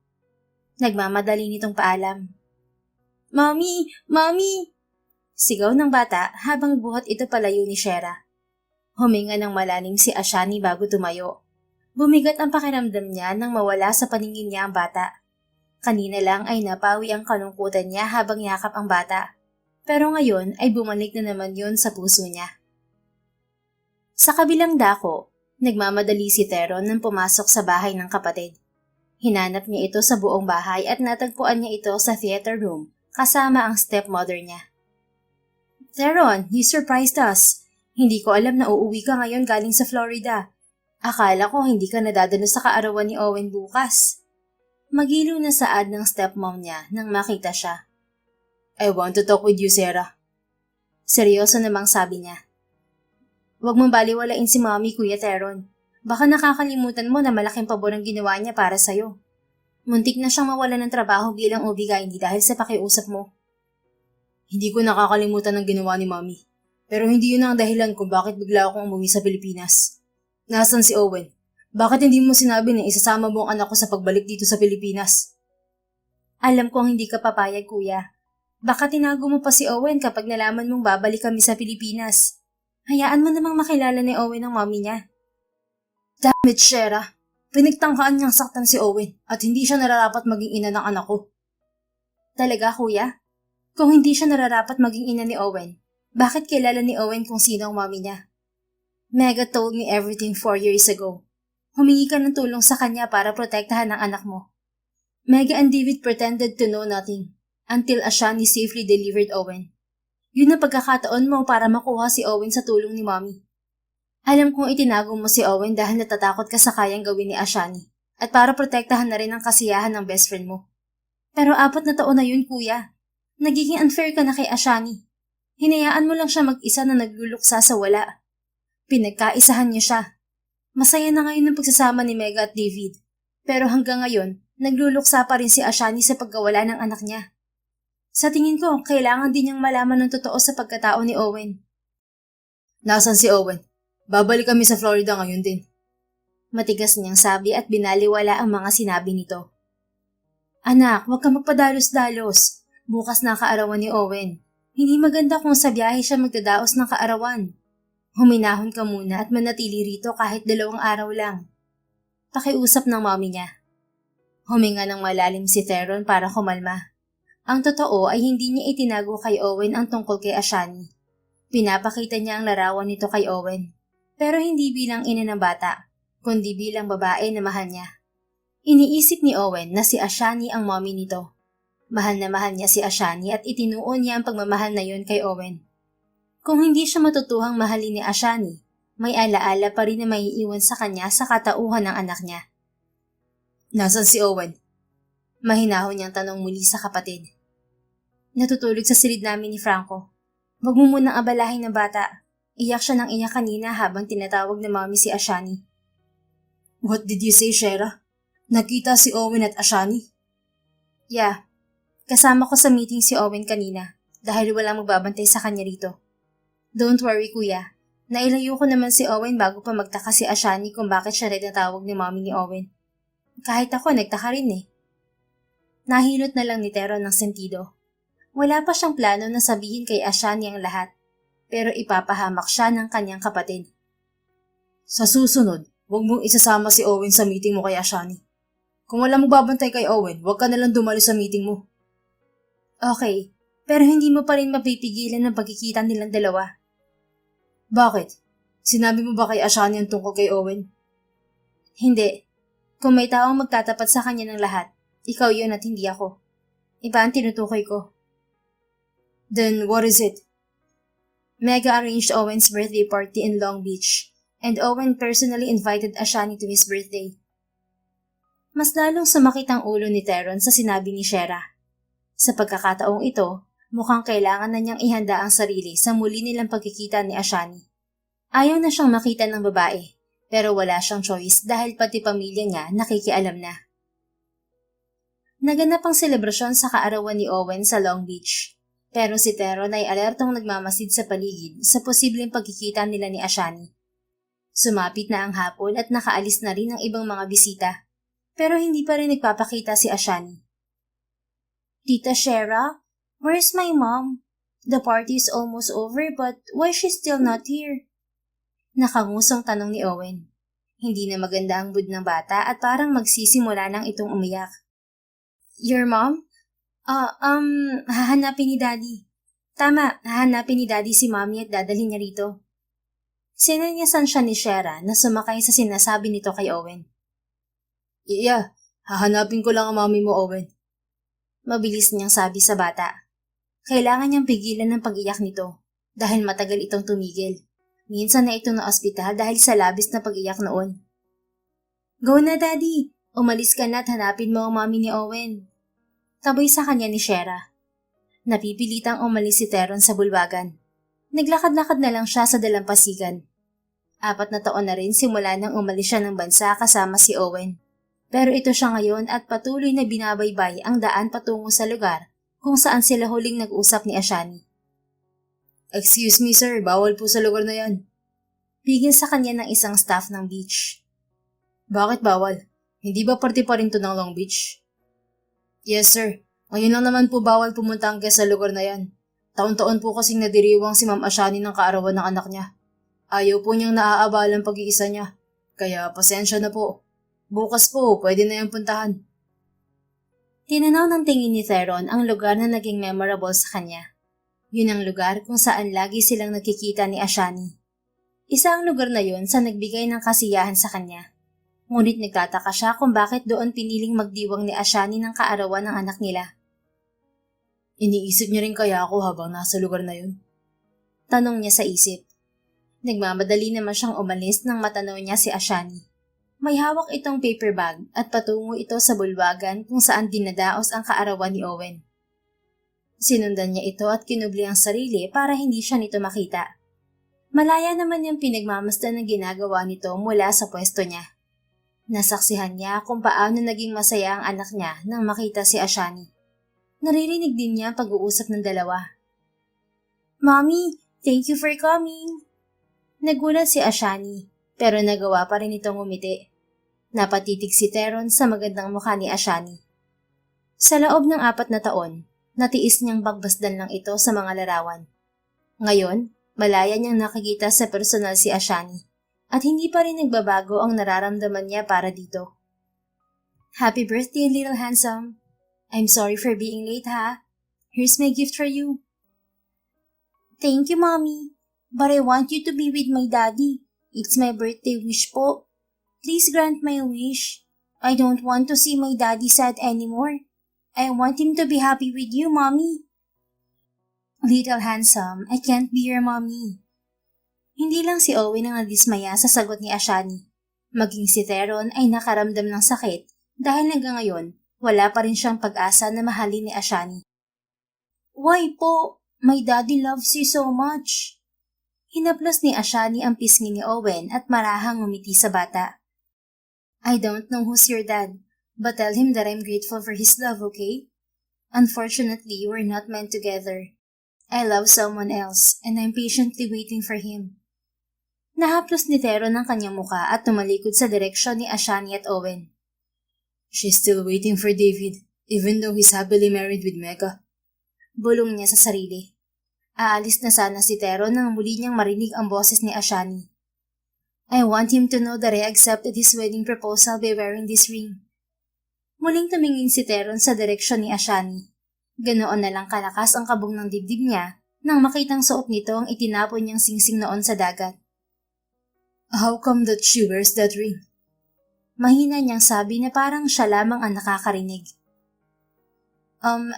Nagmamadali nitong paalam. Mommy! Mommy! Sigaw ng bata habang buhat ito palayo ni Shera. Huminga ng malalim si Ashani bago tumayo. Bumigat ang pakiramdam niya nang mawala sa paningin niya ang bata. Kanina lang ay napawi ang kalungkutan niya habang yakap ang bata. Pero ngayon ay bumalik na naman yon sa puso niya. Sa kabilang dako, nagmamadali si Teron nang pumasok sa bahay ng kapatid. Hinanap niya ito sa buong bahay at natagpuan niya ito sa theater room kasama ang stepmother niya. Teron, you surprised us. Hindi ko alam na uuwi ka ngayon galing sa Florida. Akala ko hindi ka nadadalo sa kaarawan ni Owen bukas. Magiliw na saad ng stepmom niya nang makita siya. I want to talk with you, Sarah. Seryoso namang sabi niya. Huwag mong baliwalain si Mommy, Kuya Teron. Baka nakakalimutan mo na malaking pabor ang ginawa niya para sa'yo. Muntik na siyang mawala ng trabaho bilang OB-GYN dahil sa pakiusap mo. Hindi ko nakakalimutan ang ginawa ni Mommy. Pero hindi yun ang dahilan kung bakit bigla akong umuwi sa Pilipinas. Nasaan si Owen? Bakit hindi mo sinabi na isasama mo ang anak ko sa pagbalik dito sa Pilipinas? Alam kong hindi ka papayag, Kuya. Baka tinago mo pa si Owen kapag nalaman mong babalik kami sa Pilipinas. Hayaan mo namang makilala ni Owen ang mommy niya. Damn it, Shera. Pinagtangkaan niyang saktan si Owen at hindi siya nararapat maging ina ng anak ko. Talaga, Kuya? Kung hindi siya nararapat maging ina ni Owen, bakit kilala ni Owen kung sino ang mommy niya? Mega told me everything 4 years ago. Humingi ka ng tulong sa kanya para protektahan ang anak mo. Mega and David pretended to know nothing until Ashani safely delivered Owen. Yun ang pagkakataon mo para makuha si Owen sa tulong ni Mommy. Alam kong itinago mo si Owen dahil natatakot ka sa kayang gawin ni Ashani at para protektahan na rin ang kasiyahan ng best friend mo. Pero 4 na taon na yun, Kuya. Nagiging unfair ka na kay Ashani. Hinayaan mo lang siya mag-isa na nagluluksa sa wala. Pinagkaisahan niyo siya. Masaya na ngayon ang pagsasama ni Mega at David. Pero hanggang ngayon, nagluluksa pa rin si Ashani sa pagkawala ng anak niya. Sa tingin ko, kailangan din niyang malaman ng totoo sa pagkatao ni Owen. Nasaan si Owen? Babalik kami sa Florida ngayon din. Matigas niyang sabi at binaliwala ang mga sinabi nito. Anak, huwag ka magpadalos-dalos. Bukas na kaarawan ni Owen. Hindi maganda kung sa biyahe siya magdadaos ng kaarawan. Huminahon ka muna at manatili rito kahit 2 araw lang. Pakiusap ng mommy niya. Huminga ng malalim si Theron para kumalma. Ang totoo ay hindi niya itinago kay Owen ang tungkol kay Ashani. Pinapakita niya ang larawan nito kay Owen. Pero hindi bilang ina ng bata, kundi bilang babae na mahal niya. Iniisip ni Owen na si Ashani ang mommy nito. Mahal na mahal niya si Ashani at itinuon niya ang pagmamahal na yon kay Owen. Kung hindi siya matutuhang mahalin ni Ashani, may alaala pa rin na maiiwan sa kanya sa katauhan ng anak niya. Nasaan si Owen? Mahinahon niyang tanong muli sa kapatid. Natutulog sa silid namin ni Franco. Wag mo munang abalahin ng bata. Iyak siya ng iyak kanina habang tinatawag na mommy si Ashani. What did you say, Shera? Nakita si Owen at Ashani? Yeah. Kasama ko sa meeting si Owen kanina dahil walang magbabantay sa kanya rito. Don't worry, kuya. Nailayo ko naman si Owen bago pa magtaka si Ashani kung bakit siya tinatawag ni mommy ni Owen. Kahit ako, nagtaka rin eh. Nahilot na lang ni Theron ng sentido. Wala pa siyang plano na sabihin kay Ashani ang lahat, pero ipapahamak siya ng kanyang kapatid. Sa susunod, huwag mong isasama si Owen sa meeting mo kay Ashani. Kung wala magbabantay kay Owen, huwag ka nalang dumalo sa meeting mo. Okay, pero hindi mo pa rin mapipigilan ang pagkikita nilang dalawa. Bakit? Sinabi mo ba kay Ashani ang tungkol kay Owen? Hindi. Kung may taong magtatapat sa kanya ng lahat, ikaw yun at hindi ako. Iba ang tinutukoy ko. Then what is it? Mega arranged Owen's birthday party in Long Beach, and Owen personally invited Ashani to his birthday. Mas lalong sumakit ang ulo ni Theron sa sinabi ni Shera. Sa pagkakataong ito, mukhang kailangan na niyang ihanda ang sarili sa muli nilang pagkikita ni Ashani. Ayaw na siyang makita ng babae, pero wala siyang choice dahil pati pamilya niya nakikialam na. Naganap ang selebrasyon sa kaarawan ni Owen sa Long Beach, pero si Theron ay alertong nagmamasid sa paligid sa posibleng pagkikita nila ni Ashani. Sumapit na ang hapon at nakaalis na rin ang ibang mga bisita, pero hindi pa rin nagpapakita si Ashani. Tita Shera, where's my mom? The party is almost over but why is she still not here? Nakangusong tanong ni Owen. Hindi na maganda ang mood ng bata at parang magsisimula nang itong umiyak. Your mom? Hahanapin ni Daddy. Tama, hahanapin ni Daddy si Mommy at dadalhin niya rito. Sinanyasan siya ni Shera na sumakay sa sinasabi nito kay Owen. Yeah, hahanapin ko lang ang mommy mo, Owen. Mabilis niyang sabi sa bata. Kailangan niyang pigilan ng pag-iyak nito dahil matagal itong tumigil. Minsan na itong na-ospital dahil sa labis na pag-iyak noon. Go na, Daddy! Umalis ka na at hanapin mo ang mommy ni Owen. Taboy sa kanya ni Shera. Napipilitang umalis si Theron sa bulwagan. Naglakad-lakad na lang siya sa dalampasigan. 4 na taon na rin simula nang umalis siya ng bansa kasama si Owen. Pero ito siya ngayon at patuloy na binabaybay ang daan patungo sa lugar kung saan sila huling nag-usap ni Ashani. Excuse me sir, bawal po sa lugar na yan. Bigil sa kanya ng isang staff ng beach. Bakit bawal? Hindi ba parte pa rin to ng Long Beach? Yes sir, ngayon lang naman po bawal pumunta ang guest sa lugar na yan. Taon-taon po kasing nadiriwang si Ma'am Ashani ng kaarawan ng anak niya. Ayaw po niyang naaabala ang pag-iisa niya. Kaya pasensya na po. Bukas po, pwede na yung puntahan. Tinanaw ng tingin ni Theron ang lugar na naging memorable sa kanya. Yun ang lugar kung saan lagi silang nakikita ni Ashani. Isa ang lugar na yun sa nagbigay ng kasiyahan sa kanya. Ngunit nagtataka siya kung bakit doon piniling magdiwang ni Ashani ng kaarawan ng anak nila. Iniisip niya rin kaya ako habang nasa lugar na yun? Tanong niya sa isip. Nagmamadali naman siyang umalis nang matanaw niya si Ashani. May hawak itong paper bag at patungo ito sa bulwagan kung saan dinadaos ang kaarawan ni Owen. Sinundan niya ito at kinubli ang sarili para hindi siya nito makita. Malaya naman yung pinagmamasdan ng ginagawa nito mula sa pwesto niya. Nasaksihan niya kung paano naging masaya ang anak niya nang makita si Ashani. Naririnig din niya ang pag-uusap ng dalawa. Mommy, thank you for coming. Nagulat si Ashani, pero nagawa pa rin itong umiti. Napatitig si Theron sa magandang mukha ni Ashani. Sa loob ng 4 na taon, Natiis niyang pagbasdan lang ito sa mga larawan. Ngayon, malaya niyang nakikita sa personal si Ashani at hindi pa rin nagbabago ang nararamdaman niya para dito. Happy birthday, little handsome. I'm sorry for being late, ha? Here's my gift for you. Thank you, Mommy. But I want you to be with my daddy. It's my birthday wish po. Please grant my wish. I don't want to see my daddy sad anymore. I want him to be happy with you, Mommy. Little handsome, I can't be your mommy. Hindi lang si Owen ang nadismaya sa sagot ni Ashani. Maging si Theron ay nakaramdam ng sakit dahil hanggang ngayon, wala pa rin siyang pag-asa na mahalin ni Ashani. Why po? My daddy loves you so much. Hinaplos ni Ashani ang pisngi ni Owen at marahang ngumiti sa bata. I don't know who's your dad, but tell him that I'm grateful for his love, okay? Unfortunately, we're not meant together. I love someone else and I'm patiently waiting for him. Nahaplos ni Theron ang kanyang muka at tumalikod sa direksyon ni Ashani at Owen. She's still waiting for David, even though he's happily married with Mecca. Bulong niya sa sarili. Aalis na sana si Theron nang muli niyang marinig ang boses ni Ashani. I want him to know that I accepted his wedding proposal by wearing this ring. Muling tumingin si Theron sa direksyon ni Ashani. Ganoon na lang kalakas ang kabog ng dibdib niya nang makitang suot nito ang itinapon niyang singsing noon sa dagat. How come that she wears that ring? Mahina niyang sabi na parang siya lamang ang nakakarinig.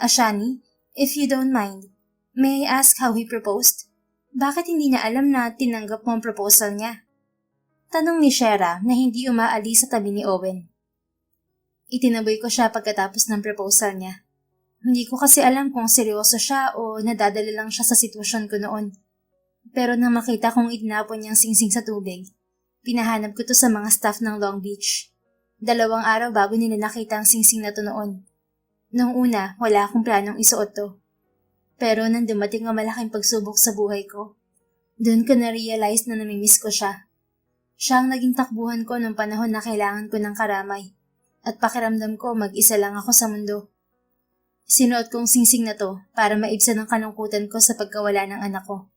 Ashani, if you don't mind, may I ask how he proposed? Bakit hindi niya alam na tinanggap mo ang proposal niya? Tanong ni Shera na hindi umaalis sa tabi ni Owen. Itinaboy ko siya pagkatapos ng proposal niya. Hindi ko kasi alam kung seryoso siya o nadadala lang siya sa sitwasyon ko noon. Pero nang makita kong itinapon niyang singsing sa tubig, pinahanap ko to sa mga staff ng Long Beach. 2 araw bago nila nakita ang singsing na to noon. Noong una, wala akong planong isuot to. Pero nang dumating ang malaking pagsubok sa buhay ko, doon ko na-realize na namimiss ko siya. Siya ang naging takbuhan ko noong panahon na kailangan ko ng karamay at pakiramdam ko mag-isa lang ako sa mundo. Sinuot kong singsing na to para maibsan ang kalungkutan ko sa pagkawala ng anak ko.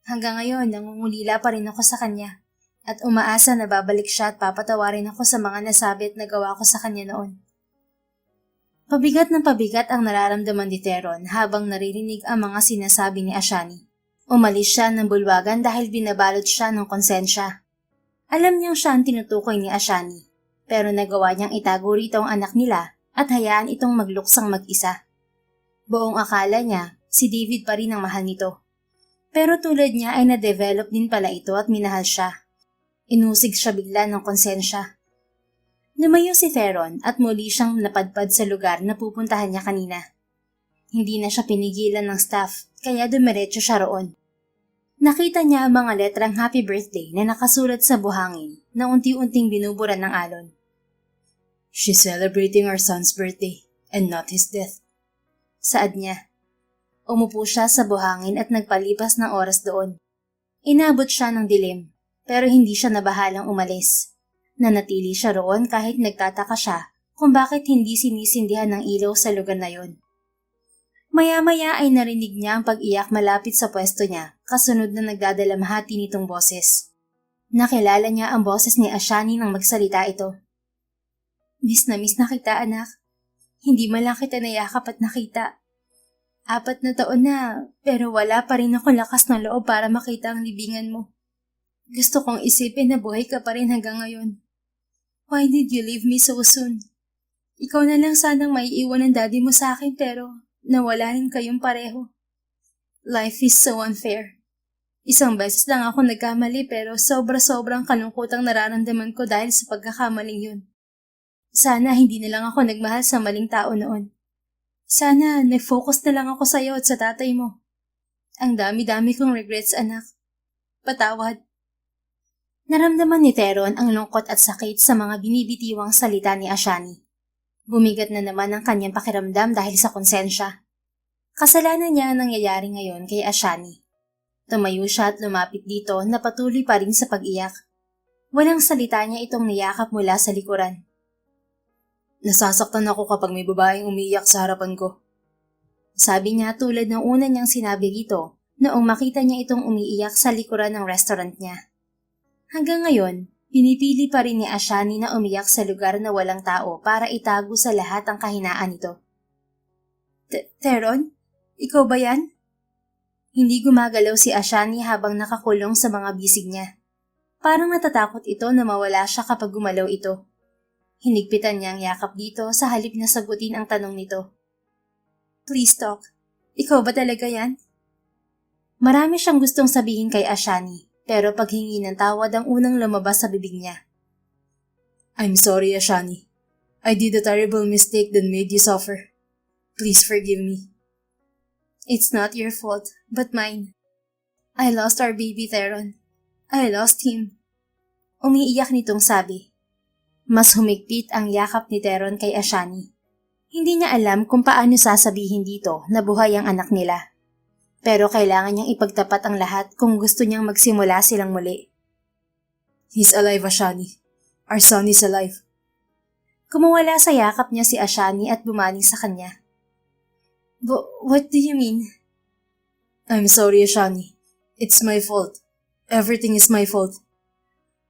Hanggang ngayon, nangungulila pa rin ako sa kanya at umaasa na babalik siya at papatawarin ako sa mga nasabi at nagawa ko sa kanya noon. Pabigat ng pabigat ang nararamdaman ni Theron habang naririnig ang mga sinasabi ni Ashani. Umalis siya ng bulwagan dahil binabalot siya ng konsensya. Alam niyang siya ang tinutukoy ni Ashani, pero nagawa niyang itago rito ang anak nila at hayaan itong magluksang mag-isa. Buong akala niya, si David pa rin ang mahal nito. Pero tulad niya ay na-develop din pala ito at minahal siya. Inusig siya bigla ng konsensya. Lumayo si Theron at muli siyang napadpad sa lugar na pupuntahan niya kanina. Hindi na siya pinigilan ng staff, kaya dumiretso siya roon. Nakita niya ang mga letrang happy birthday na nakasulat sa buhangin na unti-unting binuburan ng alon. She's celebrating our son's birthday and not his death. Saad niya. Umupo siya sa buhangin at nagpalipas ng oras doon. Inabot siya ng dilim, pero hindi siya nabahalang umalis. Nanatili siya roon kahit nagtataka siya kung bakit hindi sinisindihan ng ilaw sa lugar na yon. Maya-maya ay narinig niya ang pag-iyak malapit sa pwesto niya, kasunod na nagdadalamhati nitong boses. Nakilala niya ang boses ni Ashani nang magsalita ito. Miss na kita, anak. Hindi man lang kita nayakap at nakita. 4 na taon na, pero wala pa rin ako lakas ng loob para makita ang libingan mo. Gusto kong isipin na buhay ka pa rin hanggang ngayon. Why did you leave me so soon? Ikaw na lang sanang maiiwan ng daddy mo sa akin pero nawala rin kayong pareho. Life is so unfair. Isang beses lang ako nagkamali pero sobra-sobrang kalungkutang nararamdaman ko dahil sa pagkakamaling yun. Sana hindi na lang ako nagmahal sa maling tao noon. Sana nag-focus na lang ako sa iyo at sa tatay mo. Ang dami-dami kong regrets, anak. Patawad. Naramdaman ni Theron ang lungkot at sakit sa mga binibitiwang salita ni Ashani. Bumigat na naman ang kanyang pakiramdam dahil sa konsensya. Kasalanan niya ang nangyayari ngayon kay Ashani. Tumayo siya at lumapit dito na patuloy pa rin sa pag-iyak. Walang salita niya itong niyakap mula sa likuran. Nasasaktan ako kapag may babaeng umiiyak sa harapan ko. Sabi niya tulad ng una niyang sinabi rito noong makita niya itong umiiyak sa likuran ng restaurant niya. Hanggang ngayon, pinipili pa rin ni Ashani na umiyak sa lugar na walang tao para itago sa lahat ang kahinaan nito. Teron? Ikaw ba yan? Hindi gumagalaw si Ashani habang nakakulong sa mga bisig niya. Parang natatakot ito na mawala siya kapag gumalaw ito. Hinigpitan niya ang yakap dito sa halip na sagutin ang tanong nito. Please talk. Ikaw ba talaga yan? Marami siyang gustong sabihin kay Ashani, pero paghingi ng tawad ang unang lumabas sa bibig niya. I'm sorry, Ashani. I did a terrible mistake that made you suffer. Please forgive me. It's not your fault, but mine. I lost our baby, Theron. I lost him. Umiiyak nitong sabi. Mas humigpit ang yakap ni Theron kay Ashani. Hindi niya alam kung paano sasabihin dito na buhay ang anak nila. Pero kailangan niyang ipagtapat ang lahat kung gusto niyang magsimula silang muli. He's alive, Ashani. Our son is alive. Kumawala sa yakap niya si Ashani at bumani sa kanya. What do you mean? I'm sorry, Ashani. It's my fault. Everything is my fault.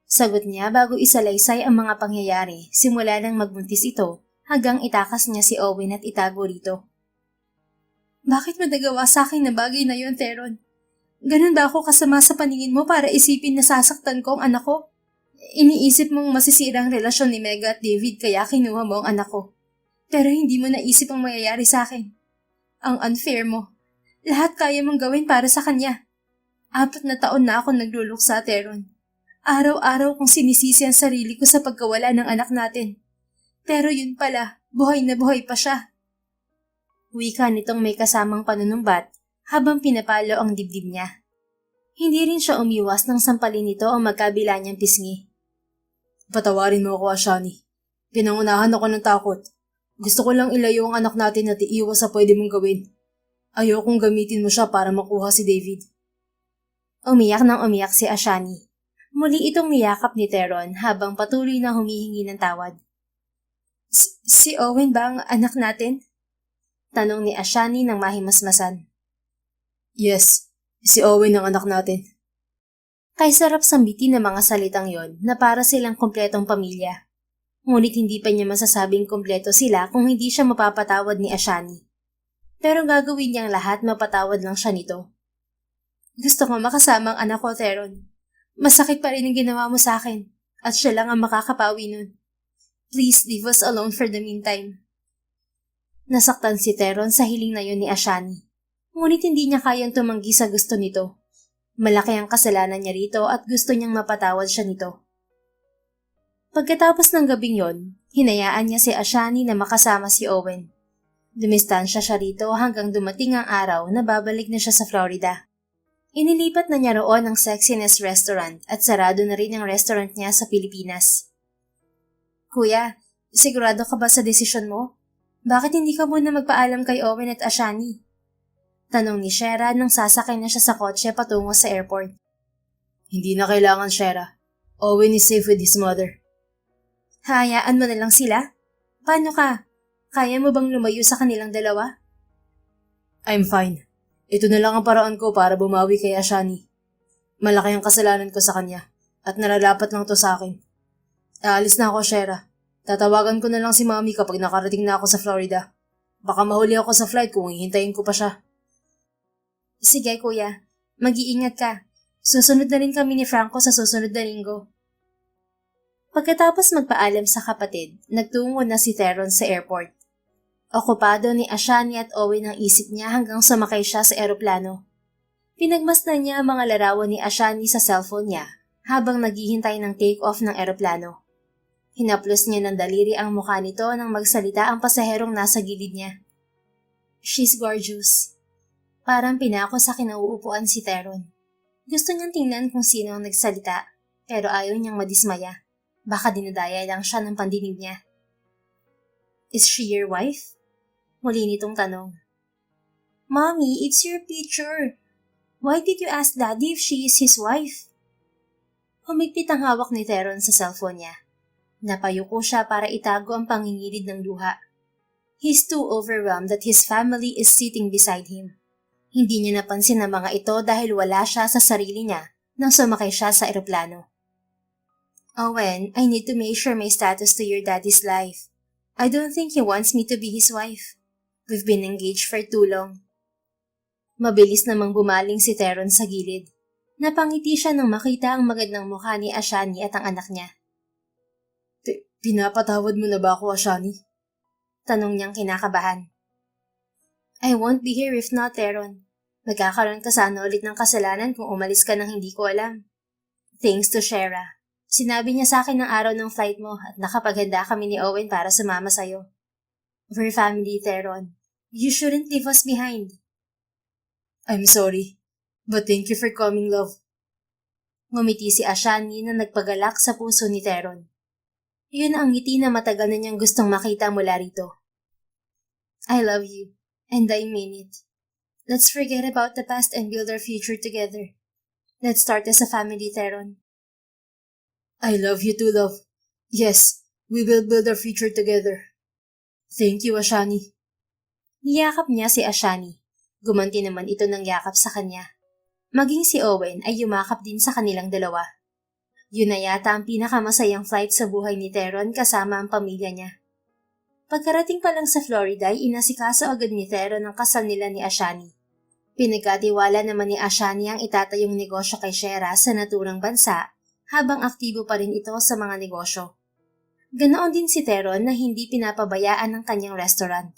Sagot niya bago isalaysay ang mga pangyayari simula nang magbuntis ito hanggang itakas niya si Owen at itago rito. Bakit mo nagawa sa akin na bagay na yon, Theron? Ganun ba ako kasama sa paningin mo para isipin na sasaktan ko ang anak ko? Iniisip mong masisira ang relasyon ni Mega at David kaya kinuha mo ang anak ko. Pero hindi mo naisip ang mangyayari sa akin. Ang unfair mo. Lahat kaya mong gawin para sa kanya. 4 na taon na ako nagluluksa, Theron. Araw-araw kong sinisisi ang sarili ko sa pagkawala ng anak natin. Pero yun pala, buhay na buhay pa siya. Wika nitong may kasamang panunumbat habang pinapalo ang dibdib niya. Hindi rin siya umiwas nang sampalin nito ang magkabila niyang pisngi. Patawarin mo ako, Ashani. Pinangunahan ako ng takot. Gusto ko lang ilayo ang anak natin at iiwas sa pwede mong gawin. Ayokong gamitin mo siya para makuha si David. Umiyak nang umiyak si Ashani. Muli itong niyakap ni Theron habang patuloy na humihingi ng tawad. Si Owen ba ang anak natin? Tanong ni Ashani ng mahimasmasan. Yes, si Owen ang anak natin. Kay sarap sambitin ng mga salitang yon na para silang kompletong pamilya. Ngunit hindi pa niya masasabing kompleto sila kung hindi siya mapapatawad ni Ashani. Pero gagawin niyang lahat mapatawad lang siya nito. Gusto ko makasama ang anak ko, Theron. Masakit pa rin ang ginawa mo sa akin at siya lang ang makakapawi nun. Please leave us alone for the meantime. Nasaktan si Theron sa hiling na yun ni Ashani. Ngunit hindi niya kayang tumanggi sa gusto nito. Malaki ang kasalanan niya rito at gusto niyang mapatawad siya nito. Pagkatapos ng gabing yon, hinayaan niya si Ashani na makasama si Owen. Dumistansya siya rito hanggang dumating ang araw na babalik na siya sa Florida. Inilipat na niya roon ang Sexiness Restaurant at sarado na rin ang restaurant niya sa Pilipinas. Kuya, sigurado ka ba sa desisyon mo? Bakit hindi ka muna magpaalam kay Owen at Ashani? Tanong ni Shera nang sasakay na siya sa kotse patungo sa airport. Hindi na kailangan, Shera. Owen is safe with his mother. Hayaan mo na lang sila? Paano ka? Kaya mo bang lumayo sa kanilang dalawa? I'm fine. Ito na lang ang paraan ko para bumawi kay Ashani. Malaki ang kasalanan ko sa kanya at nararapat lang to sa akin. Aalis na ako, Shera. Tatawagan ko na lang si Mami kapag nakarating na ako sa Florida. Baka mahuli ako sa flight kung hihintayin ko pa siya. Sige, kuya. Mag-iingat ka. Susunod na rin kami ni Franco sa susunod na linggo. Pagkatapos magpaalam sa kapatid, nagtungo na si Theron sa airport. Okupado ni Ashani at Owen ang isip niya hanggang sumakay siya sa eroplano. Pinagmasdan niya ang mga larawan ni Ashani sa cellphone niya habang naghihintay ng take-off ng eroplano. Hinaplos niya ng daliri ang mukha nito nang magsalita ang pasaherong nasa gilid niya. She's gorgeous. Parang pinako sa kinauupuan si Theron. Gusto niyang tingnan kung sino ang nagsalita, pero ayaw niyang madismaya. Baka dinadaya lang siya ng pandinig niya. Is she your wife? Muli nitong tanong. Mommy, it's your picture. Why did you ask Daddy if she is his wife? Humigpit ang hawak ni Theron sa cellphone niya. Napayuko siya para itago ang pangingilid ng luha. He's too overwhelmed that his family is sitting beside him. Hindi niya napansin ang mga ito dahil wala siya sa sarili niya nang sumakay siya sa eroplano. Owen, I need to make sure my status to your daddy's life. I don't think he wants me to be his wife. We've been engaged for too long. Mabilis namang bumaling si Teron sa gilid. Napangiti siya nang makita ang magandang mukha ni Ashani at ang anak niya. Pinapatawad mo na ba ako, Ashani? Tanong niyang kinakabahan. I won't be here if not, Teron. Magkakaroon ka sana ulit ng kasalanan kung umalis ka nang hindi ko alam. Thanks to Shera. Sinabi niya sa akin ng araw ng flight mo at nakapaghanda kami ni Owen para sumama sa'yo. We're family, Teron. You shouldn't leave us behind. I'm sorry, but thank you for coming, love. Ngumiti si Ashani na nagpagalak sa puso ni Teron. Iyon ang ngiti na matagal na niyang gustong makita mula rito. I love you, and I mean it. Let's forget about the past and build our future together. Let's start as a family, Teron. I love you too, love. Yes, we will build our future together. Thank you, Ashani. Niyakap niya si Ashani. Gumanti naman ito ng yakap sa kanya. Maging si Owen ay yumakap din sa kanilang dalawa. Yun na yata ang pinakamasayang flight sa buhay ni Teron kasama ang pamilya niya. Pagkarating pa lang sa Florida ay inasikaso agad ni Teron ang kasal nila ni Ashani. Pinagkatiwala naman ni Ashani ang itatayong negosyo kay Shera sa naturang bansa habang aktibo pa rin ito sa mga negosyo. Ganoon din si Teron na hindi pinapabayaan ng kanyang restaurant.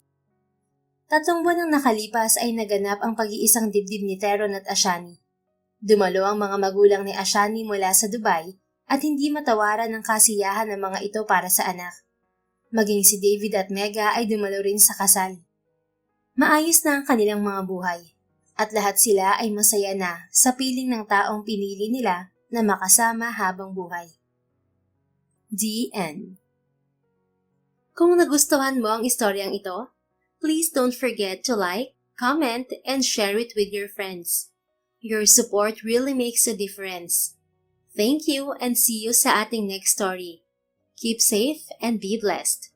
3 buwan ang nakalipas ay naganap ang pag-iisang dibdib ni Teron at Ashani. Dumalo ang mga magulang ni Ashani mula sa Dubai at hindi matawaran ng kasiyahan ng mga ito para sa anak. Maging si David at Mega ay dumalo rin sa kasal. Maayos na ang kanilang mga buhay at lahat sila ay masaya na sa piling ng taong pinili nila na makasama habang buhay. The end. Kung nagustuhan mo ang istoryang ito, please don't forget to like, comment, and share it with your friends. Your support really makes a difference. Thank you and see you sa ating next story. Keep safe and be blessed.